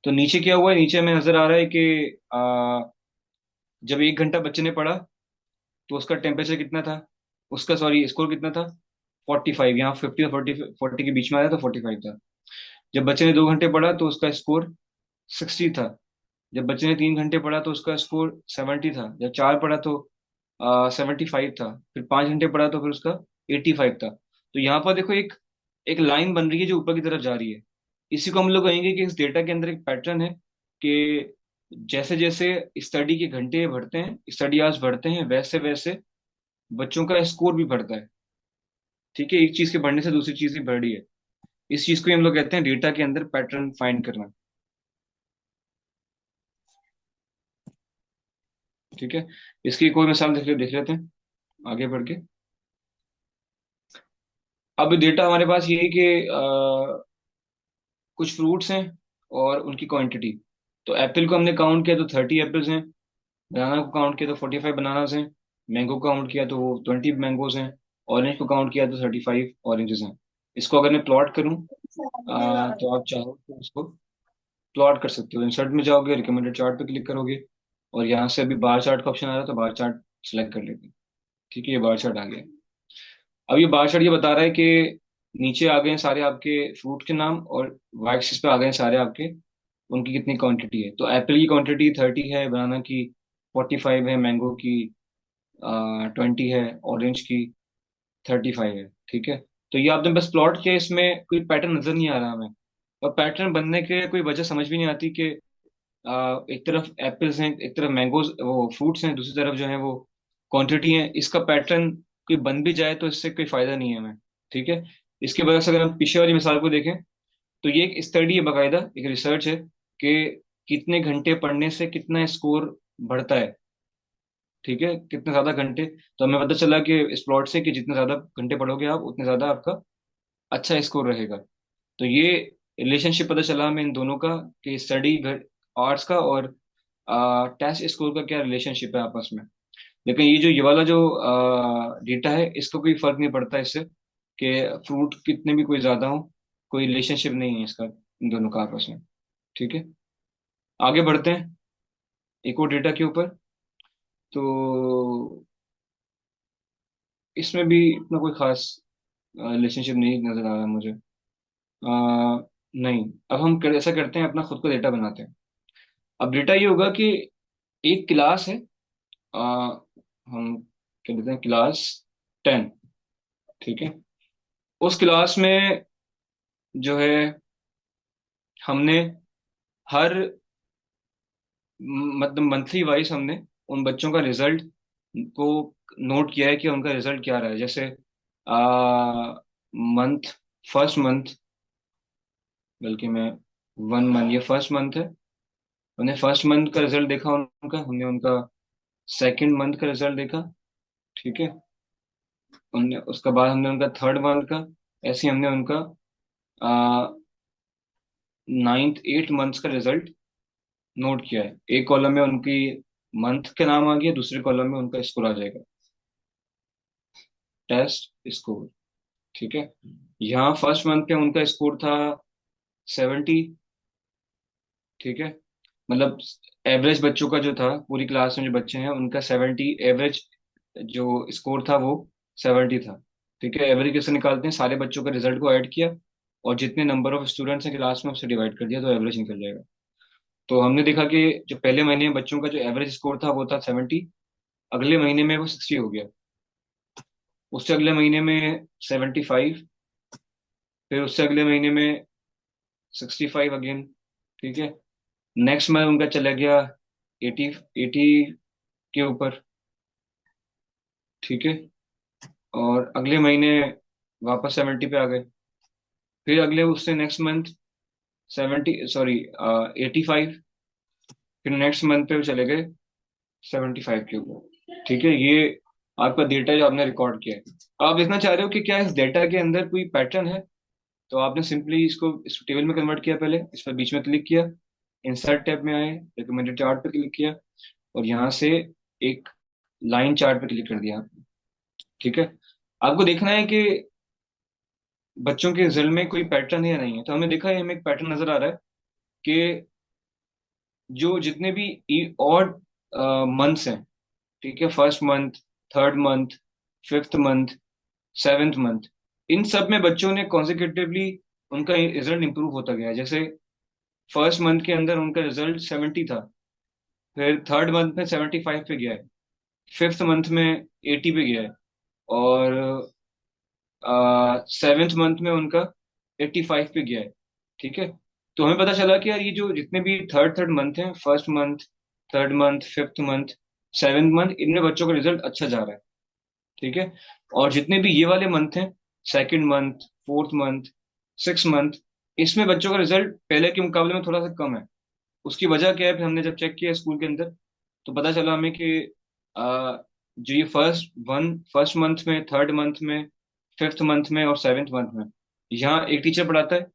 तो नीचे क्या हुआ है? नीचे में नजर आ रहा है कि जब 1 घंटा बच्चे ने पढ़ा तो उसका टेम्परेचर कितना था, उसका सॉरी स्कोर कितना था? 45। यहाँ 50 और 40 के बीच में आया तो 45 था। जब बच्चे ने 2 घंटे पढ़ा तो उसका स्कोर 60 था। जब बच्चे ने 3 घंटे पढ़ा तो उसका स्कोर 70 था। जब 4 पढ़ा तो 75 था। फिर 5 घंटे पढ़ा तो फिर उसका 85 था। तो यहाँ पर देखो एक एक लाइन बन रही है जो ऊपर की तरफ जा रही है। इसी को हम लोग कहेंगे कि इस डेटा के अंदर एक पैटर्न है कि जैसे जैसे स्टडी के घंटे बढ़ते हैं, स्टडी आवर्स बढ़ते हैं, वैसे वैसे बच्चों का स्कोर भी बढ़ता है। ठीक है, एक चीज के बढ़ने से दूसरी चीज भी बढ़ रही है। इस चीज को ही हम लोग कहते हैं डेटा के अंदर पैटर्न फाइंड करना। ठीक है, इसकी कोई मिसाल देख लेते हैं आगे बढ़ के। अब डेटा हमारे पास ये है कि कुछ फ्रूट्स हैं और उनकी क्वांटिटी। तो एप्पल को हमने काउंट किया तो 30 एप्पल्स हैं। बनाना को काउंट किया तो 45 बनानास हैं। मैंगो को काउंट किया तो वो 20 मैंगोज हैं। ऑरेंज को काउंट किया तो 35 ऑरेंजेस हैं। इसको अगर मैं प्लॉट करूं, तो आप चाहो तो इसको प्लॉट कर सकते हो। इंसर्ट में जाओगे, रिकमेंडेड चार्ट पे क्लिक करोगे, और यहाँ से अभी बार चार्ट का ऑप्शन आ रहा है तो बार चार्ट सेलेक्ट कर लेते हैं। ठीक है, ये बार चार्ट आ गया। अब ये बार चार्ट ये बता रहा है कि नीचे आ गए हैं सारे आपके फ्रूट के नाम, और वाई एक्सिस पे आ गए हैं सारे आपके उनकी कितनी क्वांटिटी है। तो एप्पल की क्वांटिटी 30 है, बनाना की 45 है, मैंगो की 20 है, ऑरेंज की 35 है। ठीक है, तो ये आपने बस प्लॉट किया, इसमें कोई पैटर्न नजर नहीं आ रहा हमें। और पैटर्न बनने के कोई वजह समझ भी नहीं आती कि एक तरफ एप्पल्स हैं, एक तरफ मैंगोज वो फ्रूट्स हैं, दूसरी तरफ जो है वो क्वांटिटी है। इसका पैटर्न कोई बन भी जाए तो इससे कोई फायदा नहीं है हमें। ठीक है, इसके वजह से अगर हम पीछे वाली मिसाल को देखें तो ये एक स्टडी है, बाकायदा एक रिसर्च है कि कितने घंटे पढ़ने से कितना स्कोर बढ़ता है। ठीक है, कितने ज्यादा घंटे। तो हमें पता चला कि इस प्लॉट से कि जितने ज्यादा घंटे पढ़ोगे आप उतने ज्यादा आपका अच्छा स्कोर रहेगा। तो ये रिलेशनशिप पता चला हमें इन दोनों का कि स्टडी आर्ट्स का और टेस्ट स्कोर का क्या रिलेशनशिप है आपस में। लेकिन ये वाला जो डेटा है इसको कोई फर्क नहीं पड़ता इससे कि फ्रूट कितने भी कोई ज्यादा हो, कोई रिलेशनशिप नहीं है इसका इन दोनों का आपस में। ठीक है, आगे बढ़ते हैं एक और डेटा के ऊपर। तो इसमें भी इतना कोई खास रिलेशनशिप नहीं नजर आ रहा मुझे। नहीं, अब हम ऐसा करते हैं, अपना खुद का डेटा बनाते हैं। अब डेटा ये होगा कि एक क्लास है, हम क्या देते हैं, क्लास 10। ठीक है, उस क्लास में जो है हमने हर मतलब मंथली वाइज हमने उन बच्चों का रिजल्ट को नोट किया है कि उनका रिजल्ट क्या रहा है। जैसे मंथ फर्स्ट मंथ, बल्कि मैं 1 मंथ, ये फर्स्ट मंथ है, हमने फर्स्ट मंथ का रिजल्ट देखा उनका, हमने उनका सेकंड मंथ का रिजल्ट देखा। ठीक है, हमने उसके बाद हमने उनका थर्ड मंथ का, ऐसे ही हमने उनका नाइन्थ 8 मंथ्स का रिजल्ट नोट किया है। एक कॉलम में उनकी मंथ के नाम आ गया, दूसरे कॉलम में उनका स्कोर आ जाएगा, टेस्ट स्कोर। ठीक है, यहाँ फर्स्ट मंथ पे उनका स्कोर था 70। ठीक है, मतलब एवरेज बच्चों का जो था, पूरी क्लास में जो बच्चे हैं उनका 70 एवरेज जो स्कोर था वो 70 था। ठीक है, एवरेज कैसे निकालते हैं, सारे बच्चों का रिजल्ट को ऐड किया और जितने नंबर ऑफ स्टूडेंट्स हैं क्लास में उससे डिवाइड कर दिया तो एवरेज निकल जाएगा। तो हमने देखा कि जो पहले महीने में बच्चों का जो एवरेज स्कोर था वो था 70, अगले महीने में वो 60 हो गया, उससे अगले महीने में 75, फिर उससे अगले महीने में 65 अगेन। ठीक है, नेक्स्ट मंथ उनका चला गया 80 के ऊपर। ठीक है, और अगले महीने वापस 70 पे आ गए। फिर अगले उससे नेक्स्ट मंथ 85। फिर नेक्स्ट मंथ पे वो चले गए 75 के ऊपर। ठीक है, ये आपका डेटा जो आपने रिकॉर्ड किया है। आप देखना चाह रहे हो कि क्या इस डेटा के अंदर कोई पैटर्न है, तो आपने सिंपली इसको इस टेबल में कन्वर्ट किया, पहले इस पर बीच में क्लिक किया, इंसर्ट टैब में आए, रिकमेंडेड चार्ट पे क्लिक किया, और यहाँ से एक लाइन चार्ट पे क्लिक कर दिया आपने। ठीक है, आपको देखना है कि बच्चों के रिजल्ट में कोई पैटर्न है या नहीं है। तो हमने देखा है, हमें एक पैटर्न नजर आ रहा है कि जो जितने भी ऑड मंथ्स हैं, ठीक है, first month, third month, fifth month, seventh month, इन सब में बच्चों ने कॉन्जिक्यूटिवली उनका रिजल्ट इंप्रूव होता गया। जैसे फर्स्ट मंथ के अंदर उनका रिजल्ट 70 था, फिर थर्ड मंथ में 75 पे गया है, फिफ्थ मंथ में 80 पे गया है, और सेवेंथ मंथ में उनका 85 पे गया है। ठीक है। तो हमें पता चला कि यार ये जो जितने भी थर्ड थर्ड मंथ हैं, first month, third month, fifth month, seventh month, इनमें बच्चों का रिजल्ट अच्छा जा रहा है। ठीक है। और जितने भी ये वाले मंथ हैं, second month, fourth month, six month, इसमें बच्चों का रिजल्ट पहले के मुकाबले में थोड़ा सा कम है। उसकी वजह क्या है? फिर हमने जब चेक किया स्कूल के अंदर, तो पता चला हमें कि जो ये फर्स्ट मंथ में, थर्ड मंथ में, फिफ्थ मंथ में और सेवेंथ मंथ में यहाँ एक टीचर पढ़ाता है,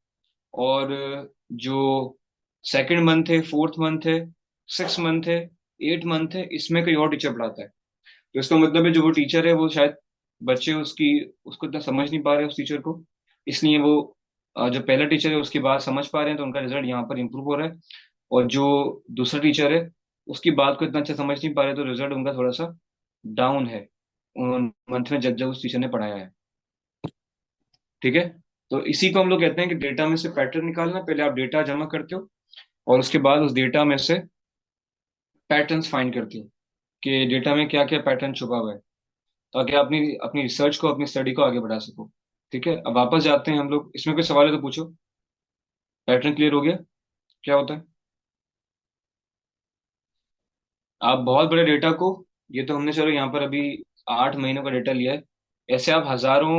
और जो सेकंड मंथ है, फोर्थ मंथ है, सिक्स मंथ है, एट मंथ है, इसमें कोई और टीचर पढ़ाता है। तो इसका मतलब है जो वो टीचर है वो शायद बच्चे उसकी उसको इतना समझ नहीं पा रहे उस टीचर को, इसलिए वो जो पहला टीचर है उसकी बात समझ पा रहे हैं, तो उनका रिजल्ट यहाँ पर इंप्रूव हो रहा है। और जो दूसरा टीचर है उसकी बात को इतना अच्छा समझ नहीं पा रहे, तो रिजल्ट उनका थोड़ा सा डाउन है उन मंथ में जब जब उस टीचर ने पढ़ाया है। ठीक है। तो इसी को हम लोग कहते हैं कि डेटा में से पैटर्न निकालना। पहले आप डेटा जमा करते हो और उसके बाद उस डेटा में से पैटर्न्स फाइंड करते हो कि डेटा में क्या क्या पैटर्न छुपा हुआ है, ताकि आप अपनी अपनी रिसर्च को, अपनी स्टडी को आगे बढ़ा सको। ठीक है। अब वापस जाते हैं हम लोग, इसमें कोई सवाल है तो पूछो। पैटर्न क्लियर हो गया? क्या होता है? आप बहुत बड़े डेटा को, ये तो हमने चलो यहाँ पर अभी 8 महीनों का डेटा लिया है, ऐसे आप हजारों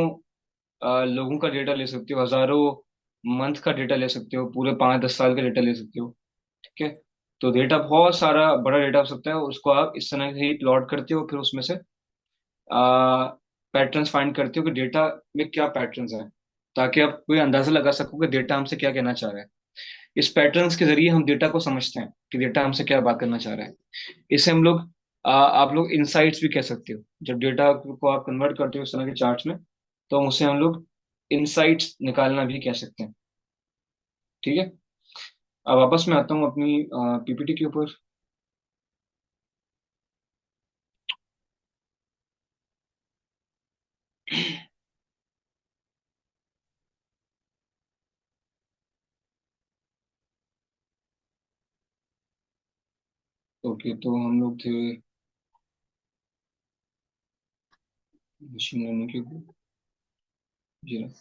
लोगों का डेटा ले सकते हो, हजारों मंथ का डेटा ले सकते हो, पूरे 5-10 साल का डेटा ले सकते हो। ठीक है। तो डेटा बहुत सारा बड़ा डेटा हो सकता है, उसको आप इस तरह से ही प्लॉट करते हो, फिर उसमें से पैटर्न्स फाइंड करते हो कि डेटा में क्या पैटर्न्स हैं, ताकि आप कोई अंदाजा लगा सको कि डेटा हमसे क्या कहना चाह रहा है। इस पैटर्न्स के जरिए हम डेटा को समझते हैं कि डेटा हमसे क्या बात करना चाह रहा है। इसे हम लोग आप लोग इंसाइट्स भी कह सकते हो। जब डेटा को आप कन्वर्ट करते हो इस तरह के चार्ट्स में, तो उसे हम लोग इंसाइट्स निकालना भी कह सकते हैं। ठीक है। अब वापस मैं आता हूँ अपनी पीपीटी के ऊपर। ओके, तो हम लोग थे मशीन लर्निंग के ऊपर। जी हाँ।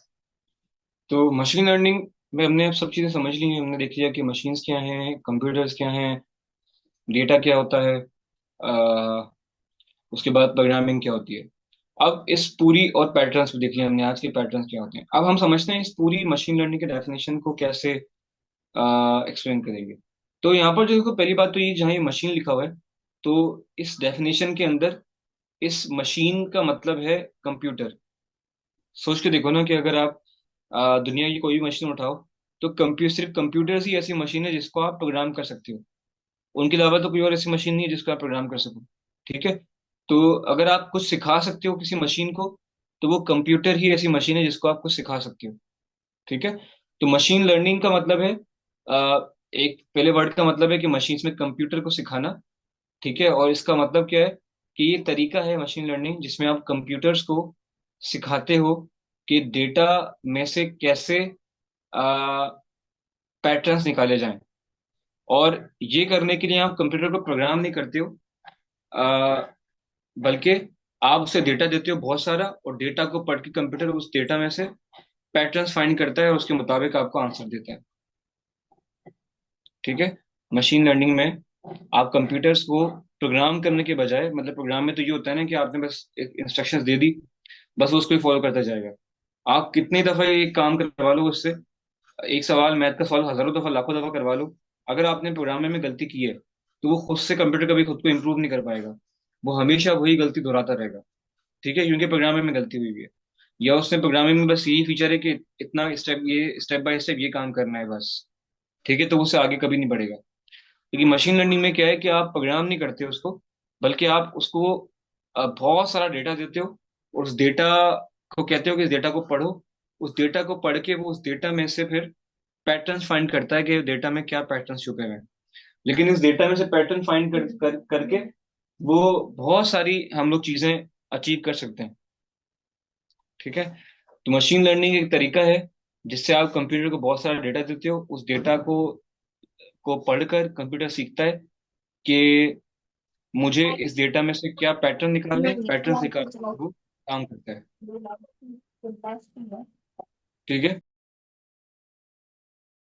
तो मशीन लर्निंग में हमने अब सब चीज़ें समझ ली हैं। हमने देख लिया कि मशीन्स क्या हैं, कंप्यूटर्स क्या हैं, डेटा क्या होता है, अ, उसके बाद प्रोग्रामिंग क्या होती है। अब इस पूरी, और पैटर्न्स भी देख लिया हमने, आज के पैटर्न्स क्या होते हैं। अब हम समझते हैं इस पूरी मशीन लर्निंग के डेफिनेशन को कैसे एक्सप्लेन करेंगे। तो यहाँ पर जो देखो, पहली बात तो ये, जहाँ ये मशीन लिखा हुआ है, तो इस डेफिनेशन के अंदर इस मशीन का मतलब है कंप्यूटर। सोच के देखो ना कि अगर आप दुनिया की कोई भी मशीन उठाओ, तो सिर्फ कंप्यूटर्स ही ऐसी मशीन है जिसको आप प्रोग्राम कर सकते हो। उनके अलावा तो कोई और ऐसी मशीन नहीं है जिसको आप प्रोग्राम कर सको। ठीक है। तो अगर आप कुछ सिखा सकते हो किसी मशीन को, तो वो कंप्यूटर ही ऐसी मशीन है जिसको आप कुछ सिखा सकते हो। ठीक है। तो मशीन लर्निंग का मतलब है, एक पहले वर्ड का मतलब है कि मशीन में कंप्यूटर को सिखाना। ठीक है। और इसका मतलब क्या है कि ये तरीका है मशीन लर्निंग जिसमें आप कंप्यूटर्स को सिखाते हो कि डेटा में से कैसे पैटर्न्स निकाले जाएं। और ये करने के लिए आप कंप्यूटर को प्रोग्राम नहीं करते हो, आ, बल्कि आप उसे डेटा देते हो बहुत सारा, और डेटा को पढ़ के कंप्यूटर उस डेटा में से पैटर्न्स फाइंड करता है और उसके मुताबिक आपको आंसर देता है। ठीक है। मशीन लर्निंग में आप कंप्यूटर्स को प्रोग्राम करने के बजाय, मतलब प्रोग्राम में तो ये होता है ना कि आपने बस एक इंस्ट्रक्शंस दे दी, बस वो उसको ही फॉलो करता जाएगा। आप कितनी दफा ये काम करवा लो उससे, एक सवाल, मैथ का सवाल हजारों दफा, लाखों दफा करवा लो, अगर आपने प्रोग्राम में गलती की है, तो वो खुद से कंप्यूटर कभी खुद को इम्प्रूव नहीं कर पाएगा। वो हमेशा वही गलती दोहराता रहेगा। ठीक है, क्योंकि प्रोग्रामिंग में गलती हुई है, या उसने प्रोग्रामिंग में बस यही फीचर है कि इतना स्टेप, ये स्टेप बाय स्टेप ये काम करना है बस। ठीक है। तो उससे आगे कभी नहीं बढ़ेगा। क्योंकि मशीन लर्निंग में क्या है कि आप प्रोग्राम नहीं करते उसको, बल्कि आप उसको बहुत सारा डेटा देते हो, और उस डेटा को कहते हो कि इस डेटा को पढ़ो। उस डेटा को पढ़ के वो उस डेटा में से फिर पैटर्न्स फाइंड करता है कि डेटा में क्या पैटर्न्स छुपे हुए हैं। लेकिन इस डेटा में से पैटर्न फाइंड करके वो बहुत सारी हम लोग चीजें अचीव कर सकते हैं। ठीक है। तो मशीन लर्निंग एक तरीका है जिससे आप कंप्यूटर को बहुत सारा डेटा देते हो, उस डेटा को पढ़कर कंप्यूटर सीखता है कि मुझे इस डेटा में से क्या पैटर्न निकालने हैं, पैटर्न निकाल वो काम करता है। ठीक है।